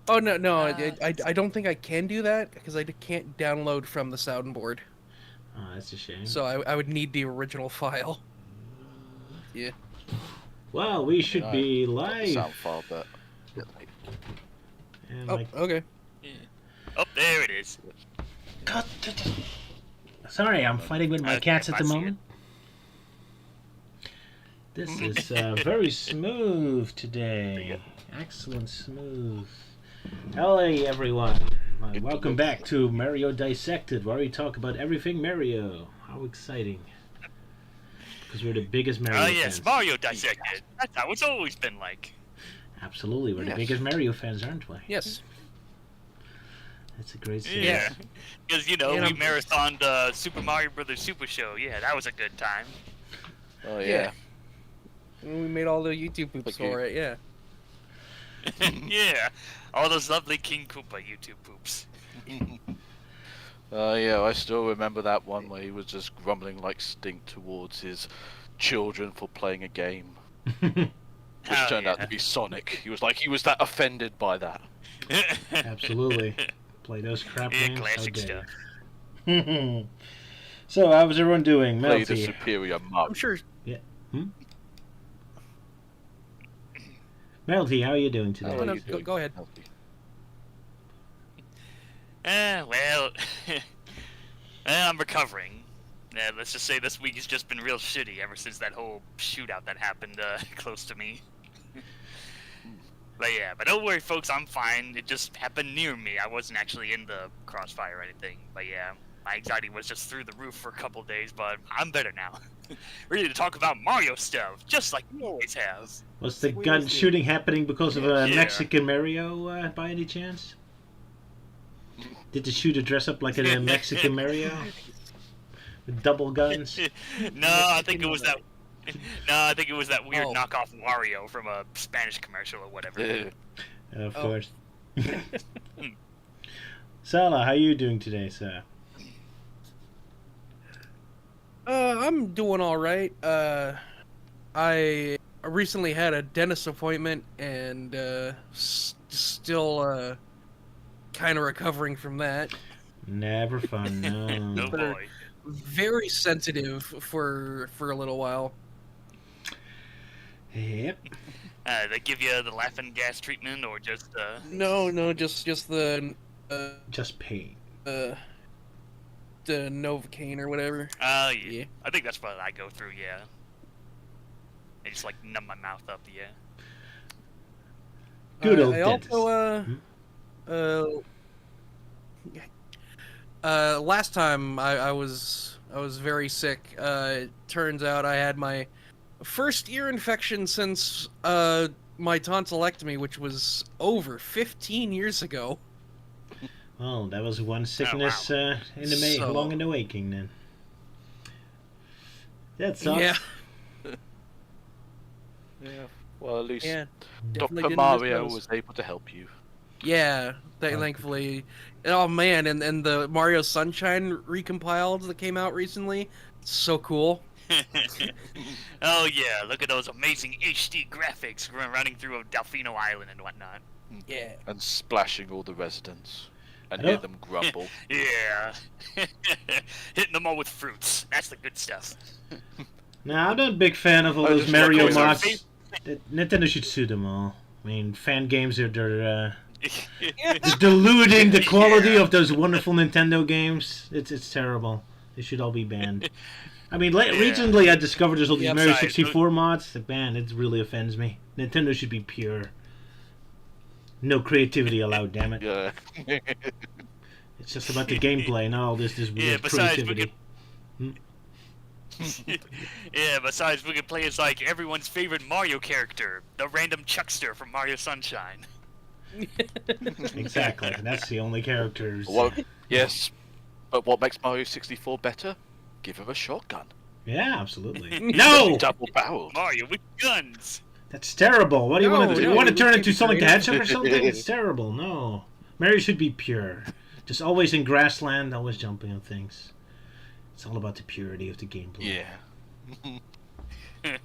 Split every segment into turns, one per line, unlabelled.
Oh no, I
Let's
don't think I can do that because I can't download from the soundboard.
Oh, that's a shame.
So I would need the original file. Yeah.
Well, we
I mean,
should
I
be
got the sound
live.
file, but a bit late.
And
Oh,
like,
okay.
see. Oh, there it is.
God, sorry, I'm fighting with my
Okay,
cats at
I
the
see
moment. This is very smooth today. Excellent smooth. Hello, everyone. Welcome back to Mario Dissected, where we talk about everything Mario. How exciting! Because we're the biggest Mario
Oh
fans.
yes, Mario Dissected. That's how it's always been like.
Absolutely, we're the
Yes.
biggest Mario fans, aren't we?
Yes.
That's a great series.
Yeah. Because, you know,
And
we
I'm-
marathoned Super Mario Brothers Super Show. Yeah, that was a good time.
Oh
Yeah.
yeah.
And we made all the YouTube poops
Thank
for it. Yeah.
Yeah. All those lovely King Koopa YouTube poops.
Yeah, I still remember that one where he was just grumbling like stink towards his children for playing a game, which
Oh,
turned out to be Sonic. He was that offended by that.
Absolutely. Play those crap
Yeah,
games.
classic
How dare
stuff.
you. So, how was everyone doing?
Play the
Melty.
superior
I'm
Mario.
sure.
Melty, how are you doing today?
How
Oh,
are
no,
you doing,
go ahead.
Healthy?
Well, I'm recovering. Let's just say this week has just been real shitty ever since that whole shootout that happened close to me. But yeah, but don't worry, folks, I'm fine. It just happened near me. I wasn't actually in the crossfire or anything. But yeah, my anxiety was just through the roof for a couple days, but I'm better now. Ready to talk about Mario stuff, just like we always have.
Was the
We
gun
always do.
shooting happening because of a
Yeah.
Mexican Mario by any chance? Did the shooter dress up like a Mexican Mario? With double guns?
No, I think it was that. No, I think it was that weird
Oh.
knockoff Wario from a Spanish commercial or whatever.
Of
Oh.
course. Sala, how you doing today, sir?
I'm doing all right. I recently had a dentist appointment and still kind of recovering from that.
Never fun, no.
Oh boy.
Very sensitive for a little while.
Yep.
They give you the laughing gas treatment or just
No, just the
Just pain.
the Novocaine or whatever.
yeah.
Yeah.
I think that's what I go through. Yeah. They just like numb my mouth up. Yeah.
Good old
I
dentist.
also last time I was very sick. Turns out I had my first ear infection since my tonsillectomy, which was over 15 years ago.
Well, that was one sickness in the
So-
long in the waking then. That sucks.
Yeah,
Yeah. Well, at least
yeah. definitely
Dr.
didn't
Mario
miss
was able to help you.
Yeah,
Okay.
thankfully. Oh man, and the Mario Sunshine recompiled that came out recently. So cool.
Oh yeah, look at those amazing HD graphics running through Delfino Island and whatnot.
Yeah.
And splashing all the residents. And
I
hear
don't-
them grumble.
Yeah. Hitting them all with fruits. That's the good stuff.
Now, I'm not a big fan of all
I
those
just
Mario
like always
mods. Nintendo should sue them all. I mean, fan games are they're diluting the quality of those wonderful Nintendo games. It's terrible. They should all be banned. I mean, recently I discovered there's all these
Yeah,
Mario
besides,
64 mods. Man, it really offends me. Nintendo should be pure. No creativity allowed, damn it.
Yeah.
It's just about the gameplay, not all this
Yeah,
weird
besides, we
creativity.
Yeah, besides, we could play as like everyone's favorite Mario character, the random Chuckster from Mario Sunshine.
Exactly. That's the only characters.
Well, yes, but what makes Mario 64 better? Give him a shotgun.
Yeah, absolutely. No!
Double barreled.
Mario with guns.
That's terrible. What do you want to do?
No,
You want to
we
turn
can't
into
be
Sonic the
creative.
Hedgehog or something? It's terrible. No. Mario should be pure. Just always in grassland, always jumping on things. It's all about the purity of the gameplay.
Yeah.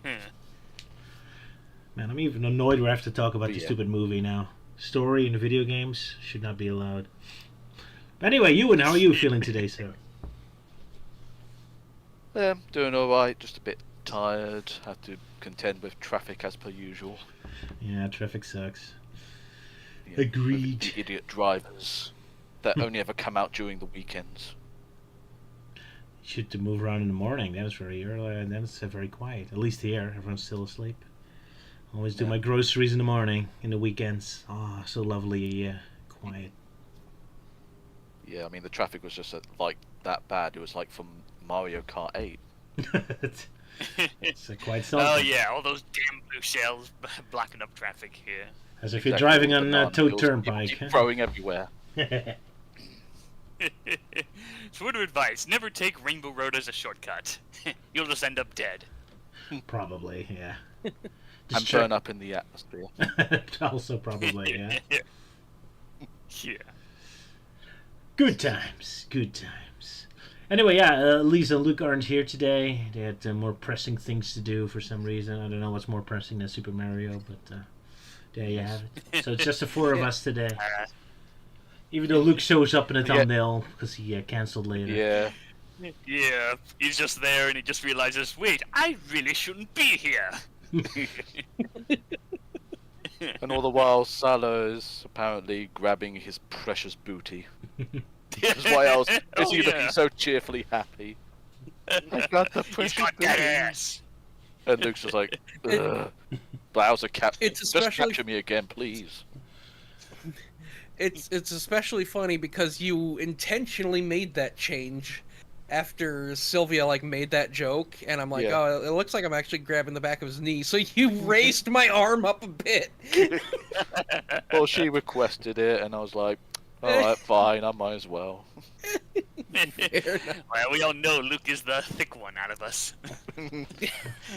Man, I'm even annoyed we have to talk about the
Yeah.
stupid movie now. story in video games should not be allowed. But anyway, Euan, how are you feeling today, sir?
Yeah, doing alright, just a bit tired. Have to contend with traffic as per usual.
Yeah, traffic sucks.
Yeah,
Agreed.
The idiot drivers that only ever come out during the weekends.
You should move around in the morning. That was very early, and then it's very quiet. At least here, everyone's still asleep. Always do
Yeah.
my groceries in the morning, in the weekends. Ah, so lovely, quiet.
Yeah, I mean the traffic was just like that bad. It was like from Mario Kart 8.
It's quite something.
Oh yeah, all those damn blue shells blocking up traffic here.
As if you're
Exactly,
driving
all
on
banana
Toad
peels
Turnpike.
keep
Huh?
throwing everywhere.
So word of advice, never take Rainbow Road as a shortcut. You'll just end up dead.
Probably, yeah.
And
Just
burn up in the atmosphere.
Also, probably, yeah.
Yeah.
Good times, good times. Anyway, yeah, Lisa and Luke aren't here today. They had more pressing things to do for some reason. I don't know what's more pressing than Super Mario, but there you have it. So it's just the four of us today. Even though Luke shows up in the
Yeah.
thumbnail because he cancelled later.
Yeah.
Yeah, he's just there and he just realizes, wait, I really shouldn't be here.
And all the while, Sala is apparently grabbing his precious booty. That's why I was busy looking so cheerfully happy. I got the
He's
precious
got that
booty.
ass.
And Luke's just like, ugh. Bowser,
It's
just
especially-
capture me again, please.
It's especially funny because you intentionally made that change after Sylvia made that joke, and I'm like,
Yeah.
oh, it looks like I'm actually grabbing the back of his knee. So you raised my arm up a bit.
Well, she requested it, and I was like, alright, fine, I might as well.
Well, we all know Luke is the thick one out of us.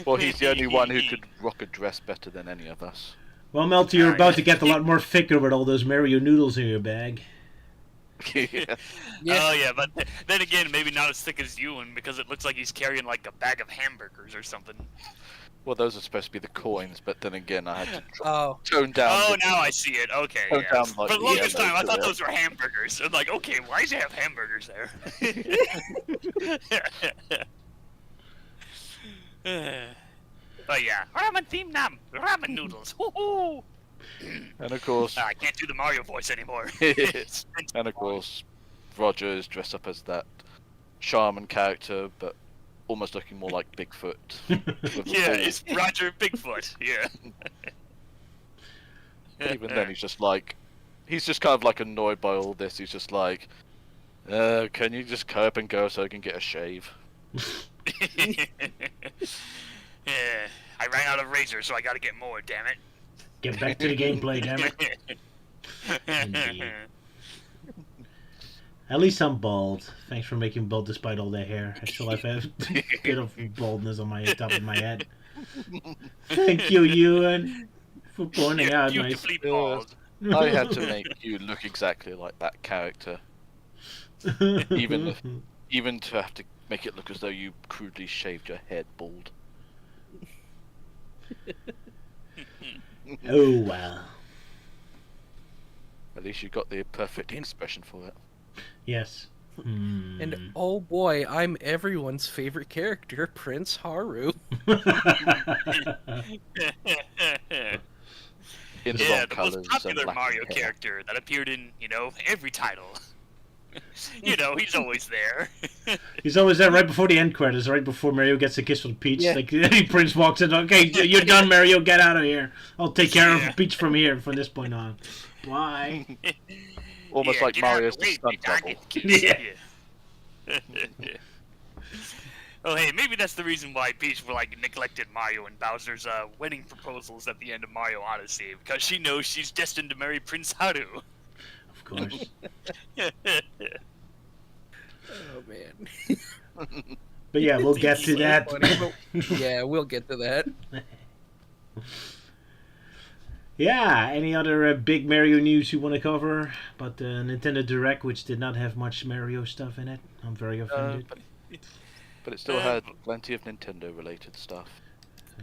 Well, he's the only one who could rock a dress better than any of us.
Well, Melty, you're about to get a lot more thicker with all those Mario noodles in your bag.
Yeah.
Yeah.
Oh yeah, but then again, maybe not as thick as Euan because it looks like he's carrying like a bag of hamburgers or something.
Well, those are supposed to be the coins, but then again, I had to
Oh,
tone down.
Oh,
the-
now I see it. Okay,
Tone
yeah.
down, like,
For the longest
yeah,
time, I thought
yeah.
those were hamburgers. I'm like, okay, why does he have hamburgers there? Oh yeah, ramen theme nam, ramen noodles. Woohoo!
And of course,
I can't do the Mario voice anymore.
and of course, Roger is dressed up as that shaman character, but almost looking more like Bigfoot. with a
Yeah,
bald-
it's Roger Bigfoot. Yeah.
But even then, he's just kind of like annoyed by all this. He's just like, can you just curb and go so I can get a shave?
Yeah, I ran out of razors, so I gotta get more. Damn it.
Get back to the gameplay, damn it. Indeed. At least I'm bald. Thanks for making me bald despite all that hair. I still have a bit of baldness on my top of my head. Thank you, Euan, for pointing
You're
out my...
beautifully bald.
I had to make you look exactly like that character, even to have to make it look as though you crudely shaved your head bald.
Oh, well.
At least you got the perfect expression for it.
Yes.
and oh boy, I'm everyone's favorite character, Prince Haru.
In the
Yeah,
wrong
the
colours
most
and
popular
lacking
Mario
hair.
character that appeared in, every title. He's always there.
He's always there right before the end credits, right before Mario gets a kiss from Peach.
Yeah.
Like, Prince walks in, okay, you're done, Mario, get out of here. I'll take care
Yeah.
of Peach from here, from this point on. Why?
Almost
Yeah,
like
get out of
Mario's
the way,
stunt
big dog,
double.
get the kiss.
Yeah.
Yeah. Oh, hey, maybe that's the reason why Peach neglected Mario and Bowser's wedding proposals at the end of Mario Odyssey, because she knows she's destined to marry Prince Haru.
Of course.
Oh man.
But yeah, we'll get to
So
that.
funny, but- yeah, we'll get to that.
Yeah, any other big Mario news you want to cover? But the Nintendo Direct, which did not have much Mario stuff in it. I'm very offended.
But it still had plenty of Nintendo-related stuff.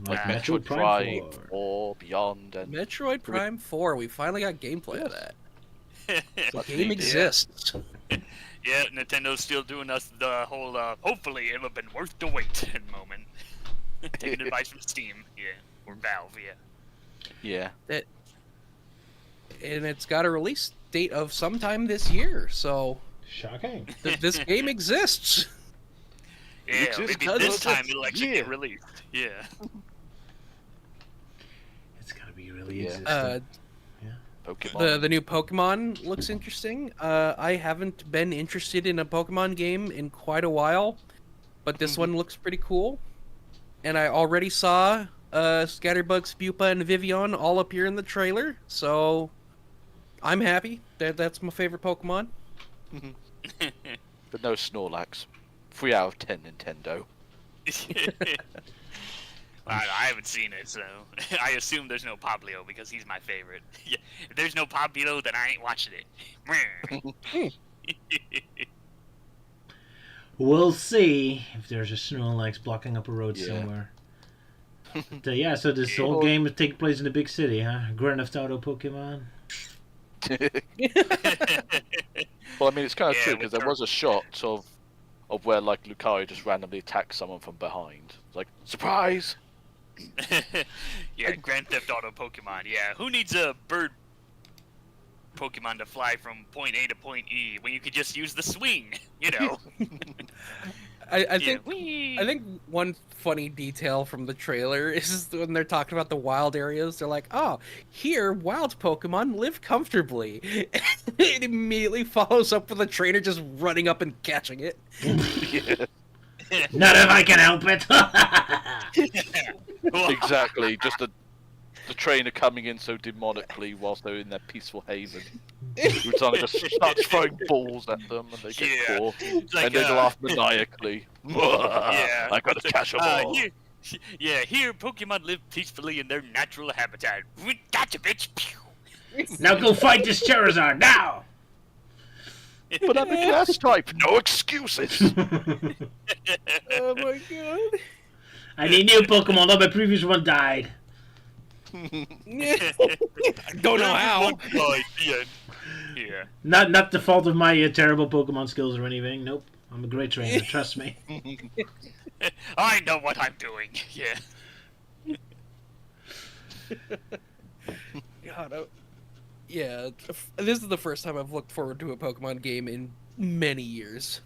Like
Metroid Prime 4, Beyond, and
Metroid Prime 4. We finally got gameplay of that. The
Much
game
needed.
exists.
Yeah, Nintendo's still doing us the whole, hopefully it'll have been worth the wait moment. Taking advice from Steam, yeah, or Valve, yeah.
Yeah.
And it's got a release date of sometime this year, so
Shocking.
this game exists.
Yeah,
exists
maybe
because
this
of
time
this
it'll actually
year.
get released. Yeah.
It's gotta be really
Yeah.
existing.
Pokemon.
The new Pokemon looks interesting. I haven't been interested in a Pokemon game in quite a while, but this one looks pretty cool. And I already saw Scatterbug, Spupa, and Vivian all appear in the trailer, so I'm happy. That's my favorite Pokemon.
But no Snorlax. 3 out of 10 Nintendo.
I haven't seen it, so I assume there's no Pablo because he's my favorite. Yeah, if there's no Pablo, then I ain't watching it.
We'll see if there's a Snorlax blocking up a road
Yeah.
somewhere. But, yeah, so this whole game is taking place in a big city, huh? Grand Theft Auto Pokemon.
Well, I mean, it's kind of
Yeah,
true
with
because there
her-
was a shot of where like Lucario just randomly attacks someone from behind. It's like surprise.
Yeah, Grand Theft Auto Pokemon. Yeah, who needs a bird Pokemon to fly from point A to point E when you could just use the swing? You know.
I
Yeah,
think one funny detail from the trailer is when they're talking about the wild areas. They're like, "Oh, here wild Pokemon live comfortably." It immediately follows up with a trainer just running up and catching it.
Yeah,
Not if I can help it!
exactly. Just the trainer coming in so demonically whilst they're in their peaceful haven. Utana just starts throwing balls at them and they get
Yeah.
caught.
It's like,
And they laugh maniacally.
Yeah.
I gotta catch them all.
Here Pokemon live peacefully in their natural habitat. We gotcha, bitch. Pew.
Now go fight this Charizard, now!
But I'm a grass type, no excuses.
Oh my god!
I need new Pokemon, though my previous one died.
Don't know how.
Yeah.
Not the fault of my terrible Pokemon skills or anything. Nope. I'm a great trainer, trust me.
I know what I'm doing. Yeah.
God, yeah. This is the first time I've looked forward to a Pokemon game in many years.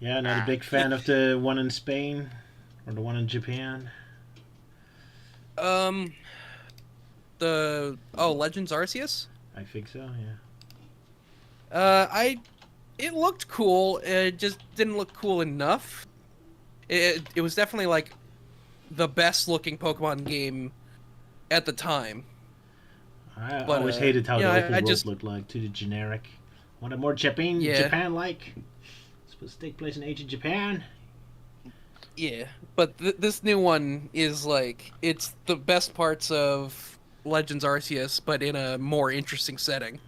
Yeah, not a big fan of the one in Spain or the one in Japan.
Legends Arceus?
I think so, yeah.
It looked cool. It just didn't look cool enough. It was definitely like the best looking Pokemon game at the time.
I
But,
always hated how
yeah,
the open
I
world
just-
looked like, to the generic. Wanted more Japan,
Yeah.
Japan-like. Supposed to take place in ancient Japan.
Yeah, but this new one is like it's the best parts of Legends Arceus, but in a more interesting setting.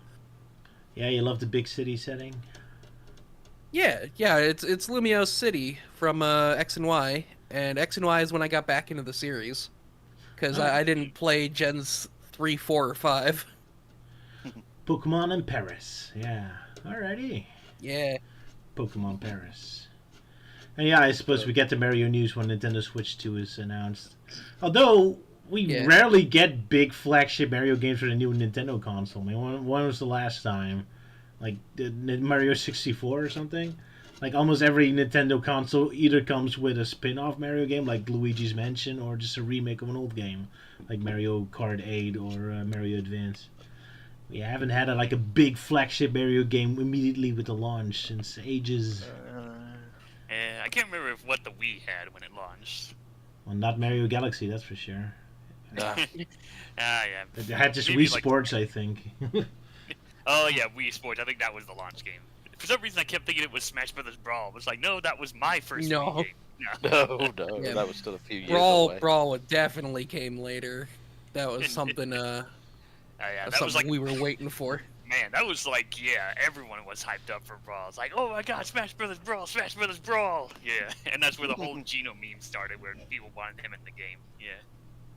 Yeah, you love the big city setting.
Yeah, it's Lumiose City from X and Y, and X and Y is when I got back into the series because I didn't play Gens 3, 4, or 5.
Pokemon in Paris. Yeah. Alrighty.
Yeah,
Pokemon Paris. And yeah, I suppose we get the Mario news when Nintendo Switch 2 is announced. Although, we
Yeah.
rarely get big flagship Mario games for the new Nintendo console. I mean, when was the last time? Like, Mario 64 or something? Like, almost every Nintendo console either comes with a spin-off Mario game, like Luigi's Mansion, or just a remake of an old game, like Mario Kart 8 or Mario Advance. We haven't had a big flagship Mario game immediately with the launch since ages.
I can't remember what the Wii had when it launched.
Well, not Mario Galaxy, that's for sure.
Nah.
Yeah.
It had just
Maybe
Wii
like-
Sports, I think.
Oh yeah, Wii Sports. I think that was the launch game. For some reason, I kept thinking it was Smash Brothers Brawl. It was like, no, that was my first
No.
Wii game. No.
No,
Yeah.
that was still a few years
Brawl
away.
definitely came later. That was something
Yeah, that
something
was like,
we were waiting for.
man, man, that was like, yeah, everyone was hyped up for Brawl. It's like, oh my god, Smash Brothers Brawl, Smash Brothers Brawl. Yeah, and that's where the whole Geno meme started, where people wanted him in the game. Yeah.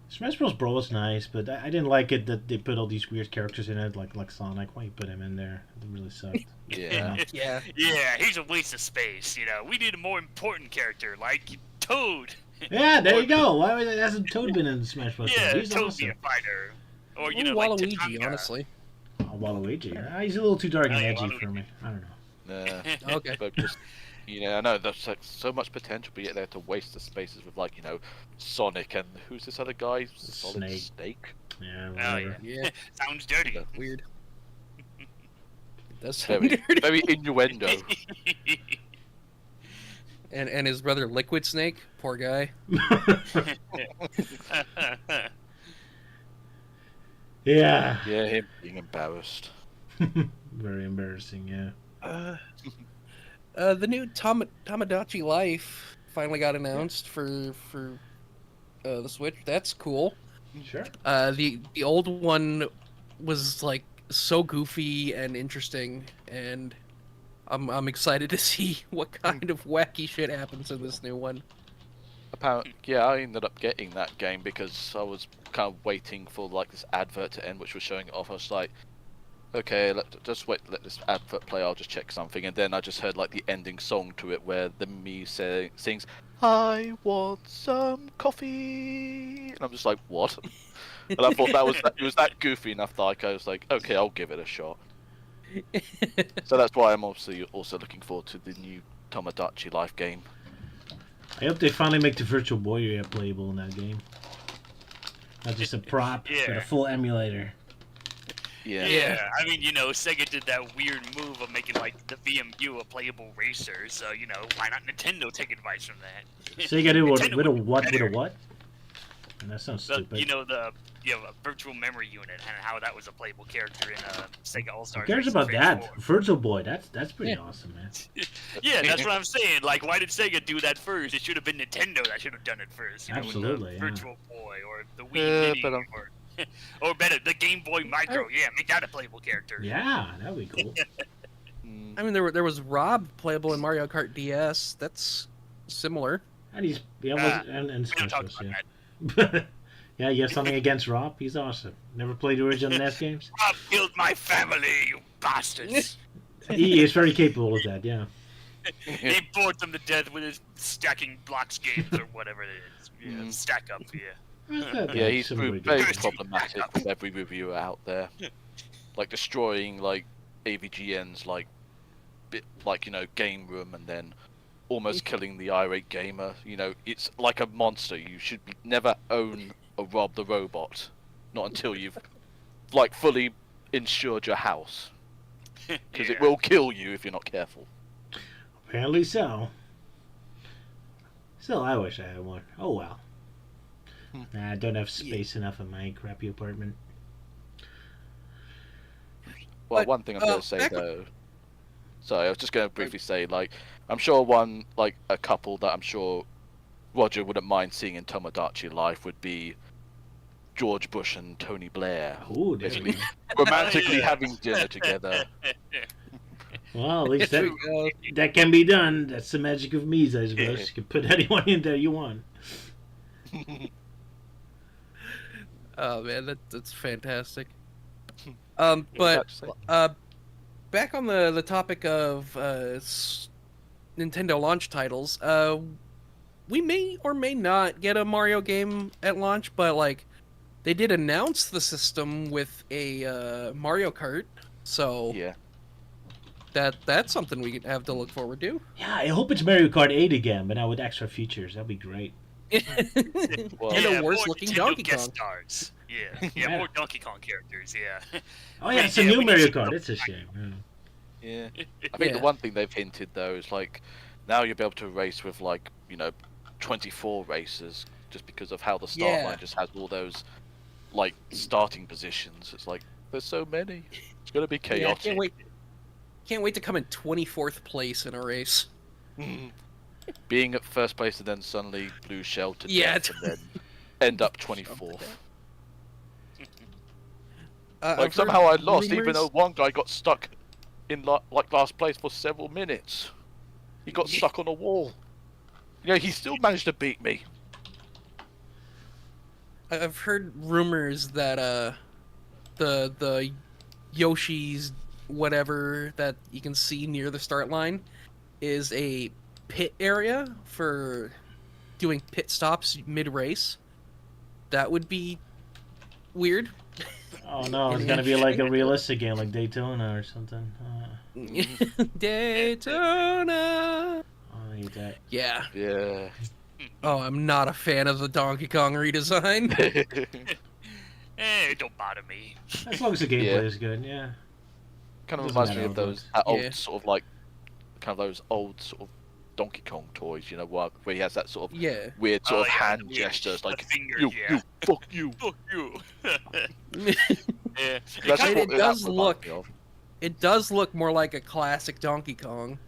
Smash Bros. Brawl was nice, but I didn't like it that they put all these weird characters in it, like Sonic. Why you put him in there? It really sucked.
Yeah.
Yeah.
Yeah, he's a waste of space. You know, we need a more important character like Toad.
Yeah, there you go. Why hasn't Toad been in Smash Bros?
Yeah,
He's
Toad
awesome.
be a fighter. Or
Ooh,
like
Waluigi,
Tatanka.
honestly.
Oh, Waluigi. He's a little too dark and
Oh, yeah,
edgy
Waluigi.
for me. I don't know.
Okay. But just, I know there's like so much potential, but yet they have to waste the spaces with like, Sonic and who's this other guy? Solid Snake.
Yeah,
Oh
whatever.
yeah.
Yeah.
Sounds dirty.
Weird. It does sound
Very,
dirty.
very innuendo.
And his brother Liquid Snake, poor guy.
Yeah.
Yeah, him being embarrassed.
Very embarrassing, yeah.
The new Tamagotchi Life finally got announced for the Switch. That's cool.
Sure.
The old one was like so goofy and interesting, and I'm excited to see what kind of wacky shit happens in this new one.
Apparently, yeah, I ended up getting that game because I was kind of waiting for like this advert to end, which was showing it off. I was like, okay, just wait, let this advert play. I'll just check something, and then I just heard like the ending song to it, where the sings, "I want some coffee," and I'm just like, what? And I thought it was that goofy enough that I was like, okay, I'll give it a shot. So that's why I'm obviously also looking forward to the new Tamagotchi Life game.
I hope they finally make the Virtual Boy playable in that game. Not just a prop, but a full emulator.
Yeah, I mean, Sega did that weird move of making like the VMU a playable racer, so why not Nintendo take advice from that?
Sega did what?
Nintendo
With a
would be
what? With a
better.
what? And that sounds stupid.
A virtual memory unit and how that was a playable character in Sega All Stars.
Who cares about that? Virtual Boy, that's pretty awesome, man.
Yeah, that's what I'm saying. Like, why did Sega do that first? It should have been Nintendo that should have done it first.
Absolutely,
with the
yeah.
Virtual Boy or the Wii Mini,
but
or better, the Game Boy Micro. Yeah, make that a playable character.
Yeah, that'd be cool.
I mean, there was Rob playable in Mario Kart DS. That's similar.
And he's and
We don't
Smash
talk
Bros,
about
yeah.
that.
Yeah, you have something against Rob? He's awesome. Never played the original NES games?
Rob killed my family, you bastards.
He is very capable of that, yeah.
He bored them to death with his stacking blocks games or whatever it is. Yeah, stack up, yeah.
Yeah, he's
Somebody did
very
that.
problematic with every reviewer out there. Like destroying like AVGN's game room and then almost killing the irate gamer. It's like a monster. You should never own a Rob the Robot. Not until you've fully insured your house. Because it will kill you if you're not careful.
Apparently so. Still, I wish I had one. Oh well. Nah, I don't have space enough in my crappy apartment.
Well,
But,
one thing I'm going to say
back-
though. Sorry, I was just going to briefly say, I'm sure a couple that I'm sure Roger wouldn't mind seeing in Tamagotchi Life would be George Bush and Tony Blair.
Ooh, there we
Basically,
go.
romantically
Yeah.
having dinner together.
Well, at least
There
that,
we go.
that can be done. That's the magic of Mies, I suppose. You can put anyone in there you want.
Oh man, that's fantastic.
What was
But
that to say?
back on the topic of Nintendo launch titles, we may or may not get a Mario game at launch, but they did announce the system with a Mario Kart, so
Yeah.
that's something we have to look forward to.
Yeah, I hope it's Mario Kart 8 again, but now with extra features. That'd be great.
Well,
And a
Yeah,
worse
more
looking
Nintendo
Donkey
guest
Kong.
stars. Yeah,
Yeah.
more Donkey Kong characters. Yeah.
Oh yeah, it's a
Yeah,
new
we
Mario
need to
Kart.
go
It's a shame. Yeah.
Yeah. I think
Yeah.
the one thing they've hinted though is now you'll be able to race with 24 racers just because of how the start
Yeah.
line just has all those starting positions. It's there's so many. It's gonna be
Yeah, I
chaotic.
can't wait to come in 24th place in a race.
Being at first place and then suddenly blue shell to
Yeah,
death and then end up 24th. Like
I've
somehow I
heard
lost, even
rumors-
though one guy got stuck in like last place for several minutes. He got stuck on a wall. He still managed to beat me.
I've heard rumors that the Yoshi's whatever that you can see near the start line is a pit area for doing pit stops mid-race. That would be weird.
Oh no, it's gonna be like a realistic game, like Daytona or something.
Daytona.
I hate that.
Yeah.
Yeah.
Oh, I'm not a fan of the Donkey Kong redesign.
It don't bother me.
As long as the gameplay
Yeah.
is good, yeah.
Kind of
Doesn't
reminds
matter
me of
how it
those
looks.
old
Yeah.
sort of like, kind of those old sort of Donkey Kong toys, where he has that sort of
Yeah.
weird sort of
yeah,
hand
the weird-
gestures,
the
like
fingers,
you,
yeah.
fuck you.
Fuck you. Yeah.
That's
It
what
does
that reminds
look-
me of.
It does look more like a classic Donkey Kong,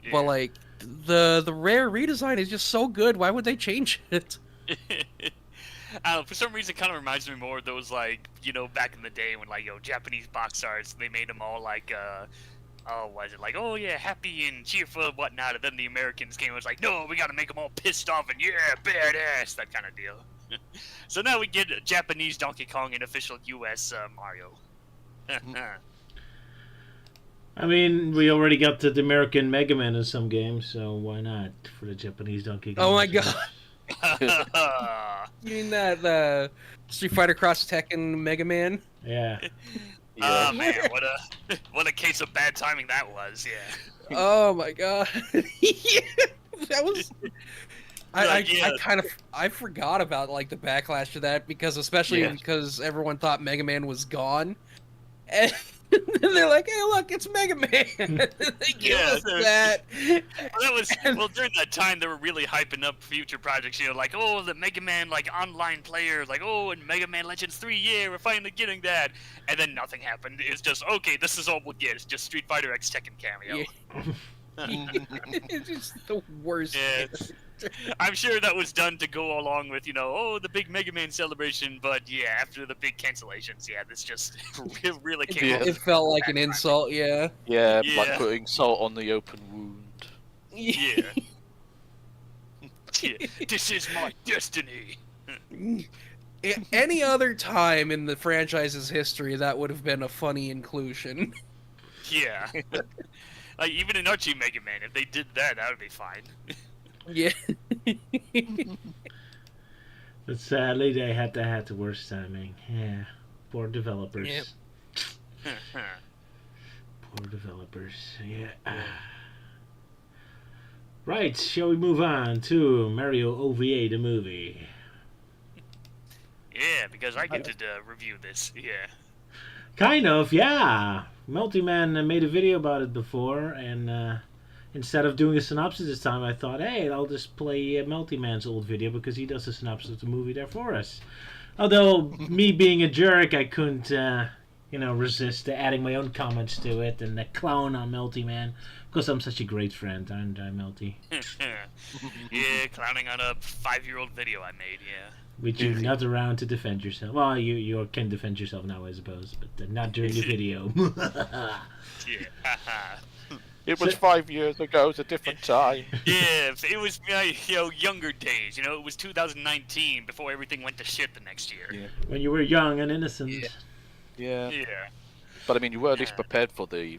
Yeah.
but like the rare redesign is just so good. Why would they change it?
I don't know, for some reason, it kind of reminds me more of those, like, back in the day when, like, Japanese box arts, they made them all, like, was it like, oh, yeah, happy and cheerful and whatnot, and then the Americans came and was like, no, we gotta make them all pissed off and, yeah, badass, that kind of deal. So now we get a Japanese Donkey Kong and official U.S. Mario.
I mean, we already got the American Mega Man in some games, so why not for the Japanese Donkey Kong?
Oh my god! You mean that the Street Fighter Cross Tekken Mega Man?
Yeah.
Oh man, what a case of bad timing that was, yeah.
Oh my god! Yeah, that was.
Yeah.
I forgot about like the backlash to that especially
Yeah.
because everyone thought Mega Man was gone, and they're like, "Hey, look, it's Mega Man." They give
Yeah,
us that.
Well, during that time, they were really hyping up future projects, like, oh, the Mega Man, like, online player, like, oh, and Mega Man Legends 3, yeah, we're finally getting that. And then nothing happened. It's just, okay, this is all we'll get. It's just Street Fighter X Tekken cameo.
It's just the worst.
Yeah. I'm sure that was done to go along with, oh, the big Mega Man celebration, but yeah, after the big cancellations, yeah, this just really came
Yeah.
off.
It felt like an insult, yeah.
Yeah,
Yeah.
like putting salt on the open wound.
Yeah. Yeah. This is my destiny.
Any other time in the franchise's history, that would have been a funny inclusion.
Yeah. Like, even in Archie Mega Man, if they did that, that would be fine.
Yeah.
But sadly, they had to have the worst timing. Yeah. Poor developers.
Yep.
Poor developers. Yeah. Right, shall we move on to Mario OVA, the movie?
Yeah, because I get to review this. Yeah.
Kind of, yeah. Meltingman made a video about it before, and instead of doing a synopsis this time, I thought, hey, I'll just play Meltingman's old video because he does a synopsis of the movie there for us. Although, me being a jerk, I couldn't, resist adding my own comments to it and clown on Meltingman because I'm such a great friend, aren't I, Melty?
Yeah, clowning on a 5-year-old video I made, yeah.
Which you're not around to defend yourself. Well, you can defend yourself now, I suppose, but not during the video.
Yeah.
It was 5 years ago, it's a different time.
Yeah, it was younger days. It was 2019 before everything went to shit the next year.
Yeah.
When you were young and innocent.
Yeah.
Yeah.
Yeah.
But I mean, you were at least prepared for the,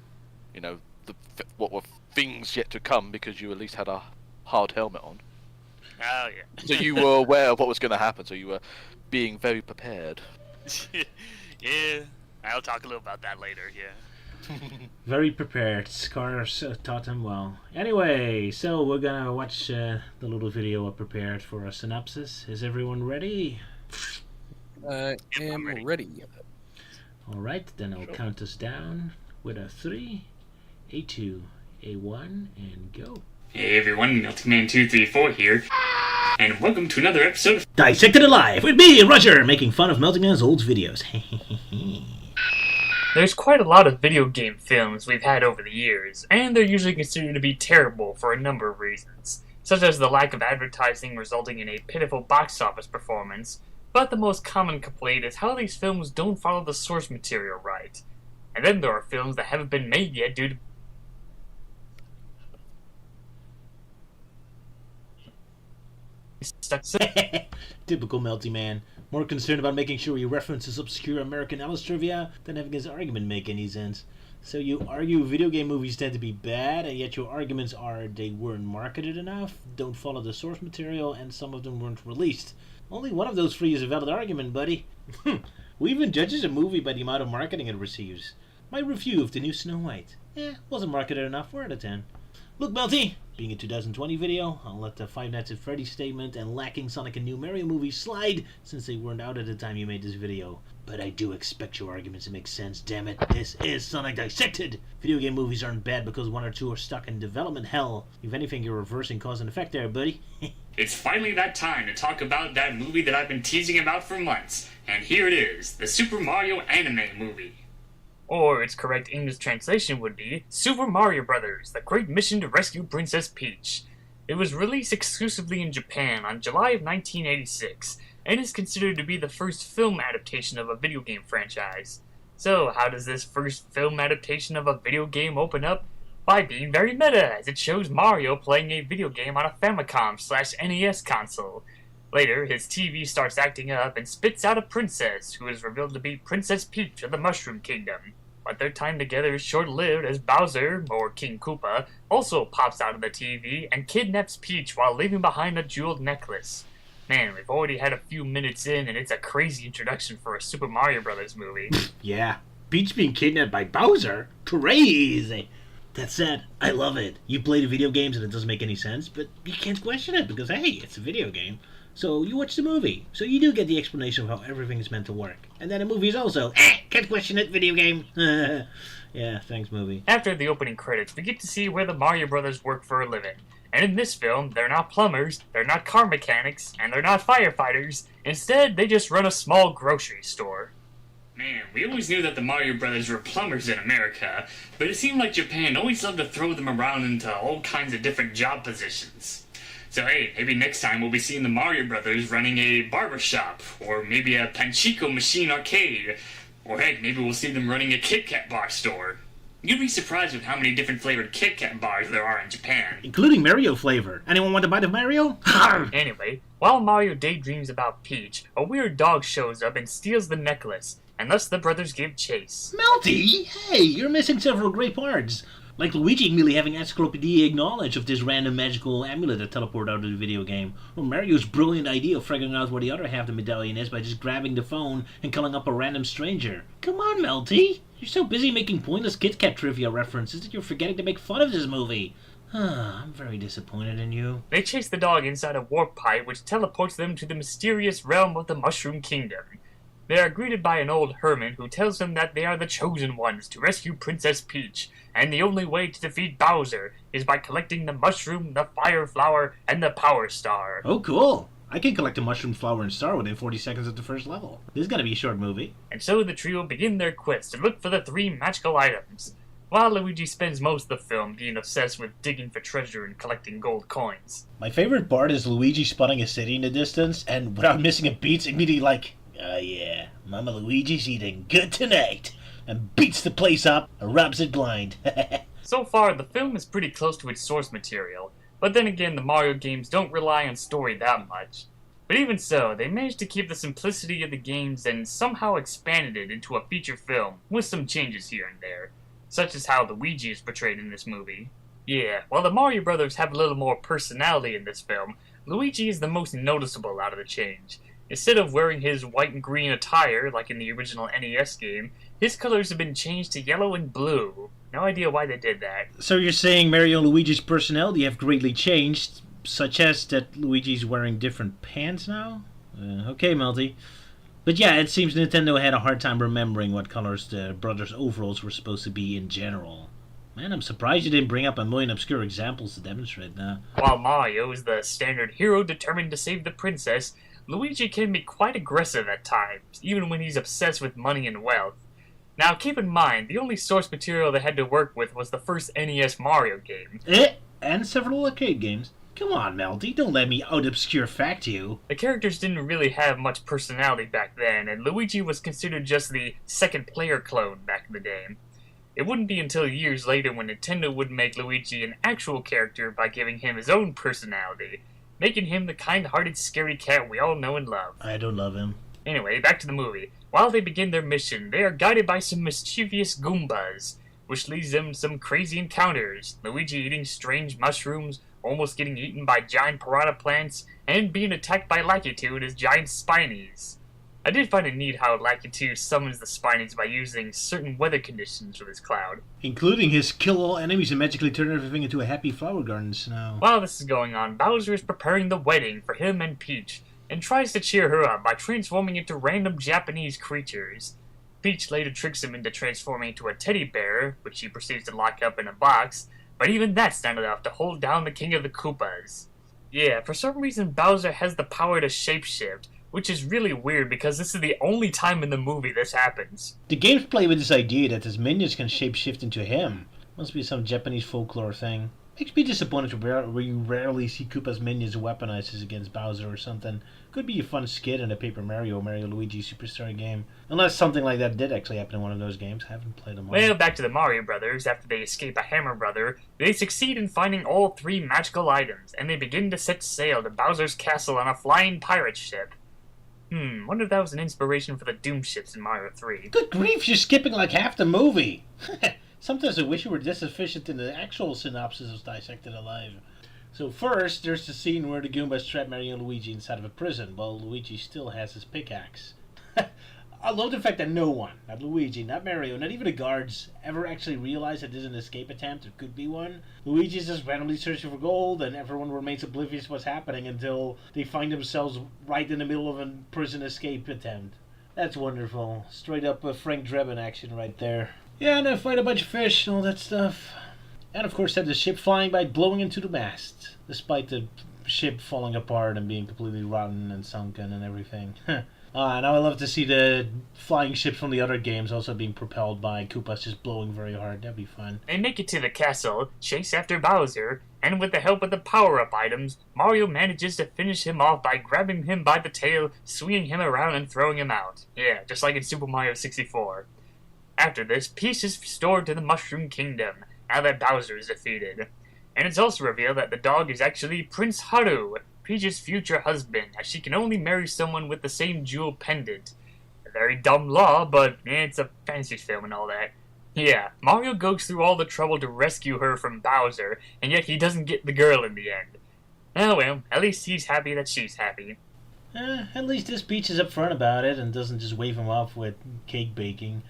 what were things yet to come because you at least had a hard helmet on.
Oh yeah.
So you were aware of what was going to happen, so you were being very prepared.
Yeah. I'll talk a little about that later. Yeah.
Very prepared. Scars taught him well. Anyway, so we're gonna watch the little video I prepared for a synopsis. Is everyone ready?
I
I'm
am
ready.
ready.
Alright, then I'll count us down with a 3, a 2, a 1, and go.
Hey everyone, Meltingman234 here, and welcome to another episode of
Dissected Alive with me, Roger, making fun of Meltingman's old videos.
There's quite a lot of video game films we've had over the years, and they're usually considered to be terrible for a number of reasons, such as the lack of advertising resulting in a pitiful box office performance, But the most common complaint is how these films don't follow the source material right. And then there are films that haven't been made yet due to
Typical Melty Man. More concerned about making sure he references obscure American Alice trivia than having his argument make any sense. So you argue video game movies tend to be bad, and yet your arguments are they weren't marketed enough, don't follow the source material, and some of them weren't released. Only one of those three is a valid argument, buddy. Who even judges a movie by the amount of marketing it receives? My review of the new Snow White. Wasn't marketed enough, 4 out of 10. Look, Melty, being a 2020 video, I'll let the Five Nights at Freddy's statement and lacking Sonic and New Mario movies slide since they weren't out at the time you made this video. But I do expect your arguments to make sense, damn it. This is Sonic Dissected! Video game movies aren't bad because 1 or 2 are stuck in development hell. If anything, you're reversing cause and effect there, buddy.
It's finally that time to talk about that movie that I've been teasing about for months. And here it is, the Super Mario anime movie.
Or its correct English translation would be Super Mario Bros. The Great Mission to Rescue Princess Peach. It was released exclusively in Japan on July of 1986, and is considered to be the first film adaptation of a video game franchise. So, how does this first film adaptation of a video game open up? By being very meta, as it shows Mario playing a video game on a Famicom/NES console. Later, his TV starts acting up and spits out a princess, who is revealed to be Princess Peach of the Mushroom Kingdom. But their time together is short-lived as Bowser, or King Koopa, also pops out of the TV and kidnaps Peach while leaving behind a jeweled necklace. Man, we've already had a few minutes in and it's a crazy introduction for a Super Mario Bros. Movie.
Yeah, Peach being kidnapped by Bowser? Crazy! That said, I love it. You play the video games and it doesn't make any sense, but you can't question it because, hey, it's a video game. So you watch the movie, so you do get the explanation of how everything is meant to work. And then the movie is also, can't question it, video game. Yeah, thanks, movie.
After the opening credits, we get to see where the Mario Brothers work for a living. And in this film, they're not plumbers, they're not car mechanics, and they're not firefighters. Instead, they just run a small grocery store.
Man, we always knew that the Mario Brothers were plumbers in America, but it seemed like Japan always loved to throw them around into all kinds of different job positions. So hey, maybe next time we'll be seeing the Mario Brothers running a barber shop, or maybe a Panchico machine arcade, or heck, maybe we'll see them running a Kit Kat bar store. You'd be surprised with how many different flavored Kit Kat bars there are in Japan.
Including Mario flavor. Anyone want a bite of Mario?
Anyway, while Mario daydreams about Peach, a weird dog shows up and steals the necklace, and thus the brothers give chase.
Melty, hey, you're missing several great parts. Like Luigi merely having encyclopedic knowledge of this random magical amulet that teleported out of the video game. Or Mario's brilliant idea of figuring out where the other half of the medallion is by just grabbing the phone and calling up a random stranger. Come on, Melty! You're so busy making pointless Kit Kat trivia references that you're forgetting to make fun of this movie. I'm very disappointed in you.
They chase the dog inside a warp pipe which teleports them to the mysterious realm of the Mushroom Kingdom. They are greeted by an old hermit who tells them that they are the chosen ones to rescue Princess Peach, and the only way to defeat Bowser is by collecting the mushroom, the fire flower, and the power star.
Oh, cool. I can collect a mushroom, flower, and star within 40 seconds of the first level. This is gonna be a short movie.
And so the trio begin their quest to look for the 3 magical items, while Luigi spends most of the film being obsessed with digging for treasure and collecting gold coins.
My favorite part is Luigi spotting a city in the distance, and without missing a beat, immediately like, yeah, Mama Luigi's eating good tonight, and beats the place up and robs it blind.
So far, the film is pretty close to its source material, but then again, the Mario games don't rely on story that much. But even so, they managed to keep the simplicity of the games and somehow expanded it into a feature film, with some changes here and there, such as how Luigi is portrayed in this movie. Yeah, while the Mario Brothers have a little more personality in this film, Luigi is the most noticeable out of the change. Instead of wearing his white and green attire, like in the original NES game, his colors have been changed to yellow and blue. No idea why they did that.
So you're saying Mario and Luigi's personality have greatly changed, such as that Luigi's wearing different pants now? Okay, Melty. But yeah, it seems Nintendo had a hard time remembering what colors the brothers' overalls were supposed to be in general. Man, I'm surprised you didn't bring up a million obscure examples to demonstrate that.
While Mario is the standard hero determined to save the princess, Luigi can be quite aggressive at times, even when he's obsessed with money and wealth. Now keep in mind, the only source material they had to work with was the first NES Mario game.
And several arcade games. Come on, Melty, don't let me out-obscure fact you.
The characters didn't really have much personality back then, and Luigi was considered just the second player clone back in the day. It wouldn't be until years later when Nintendo would make Luigi an actual character by giving him his own personality, making him the kind-hearted scary cat we all know and love.
I don't love him.
Anyway, back to the movie. While they begin their mission, they are guided by some mischievous Goombas, which leads them to some crazy encounters. Luigi eating strange mushrooms, almost getting eaten by giant piranha plants, and being attacked by Lakitu and his giant Spinies. I did find it neat how Lakitu summons the Spinies by using certain weather conditions for this cloud.
Including his kill all enemies and magically turn everything into a happy flower garden snow.
While this is going on, Bowser is preparing the wedding for him and Peach, and tries to cheer her up by transforming into random Japanese creatures. Peach later tricks him into transforming into a teddy bear, which he proceeds to lock up in a box, but even that's not enough to hold down the King of the Koopas. Yeah, for some reason Bowser has the power to shapeshift, which is really weird because this is the only time in the movie this happens.
The games play with this idea that his minions can shapeshift into him. Must be some Japanese folklore thing. Makes me disappointed where you rarely see Koopa's minions weaponized against Bowser or something. Could be a fun skit in a Paper Mario Luigi Superstar game. Unless something like that did actually happen in one of those games. I haven't played them all.
Well, back to the Mario Brothers. After they escape a Hammer Brother, they succeed in finding all 3 magical items, and they begin to set sail to Bowser's castle on a flying pirate ship. Wonder if that was an inspiration for the Doom ships in Mario 3.
Good grief, you're skipping like half the movie! Sometimes I wish you were this efficient in the actual synopsis of Dissected Alive. So first, there's the scene where the Goombas trap Mario and Luigi inside of a prison, while Luigi still has his pickaxe. I love the fact that no one, not Luigi, not Mario, not even the guards, ever actually realized that this is an escape attempt or could be one. Luigi's just randomly searching for gold, and everyone remains oblivious to what's happening until they find themselves right in the middle of a prison escape attempt. That's wonderful. Straight up Frank Drebin action right there. Yeah, and I fight a bunch of fish and all that stuff. And of course have the ship flying by blowing into the mast, despite the ship falling apart and being completely rotten and sunken and everything. Now I love to see the flying ships from the other games also being propelled by Koopas just blowing very hard. That'd be fun.
They make it to the castle, chase after Bowser, and with the help of the power-up items, Mario manages to finish him off by grabbing him by the tail, swinging him around and throwing him out. Yeah, just like in Super Mario 64. After this, Peach is restored to the Mushroom Kingdom, now that Bowser is defeated. And it's also revealed that the dog is actually Prince Haru, Peach's future husband, as she can only marry someone with the same jewel pendant. A very dumb law, but it's a fantasy film and all that. Yeah, Mario goes through all the trouble to rescue her from Bowser, and yet he doesn't get the girl in the end. Oh well, at least he's happy that she's happy.
At least this Peach is upfront about it and doesn't just wave him off with cake baking.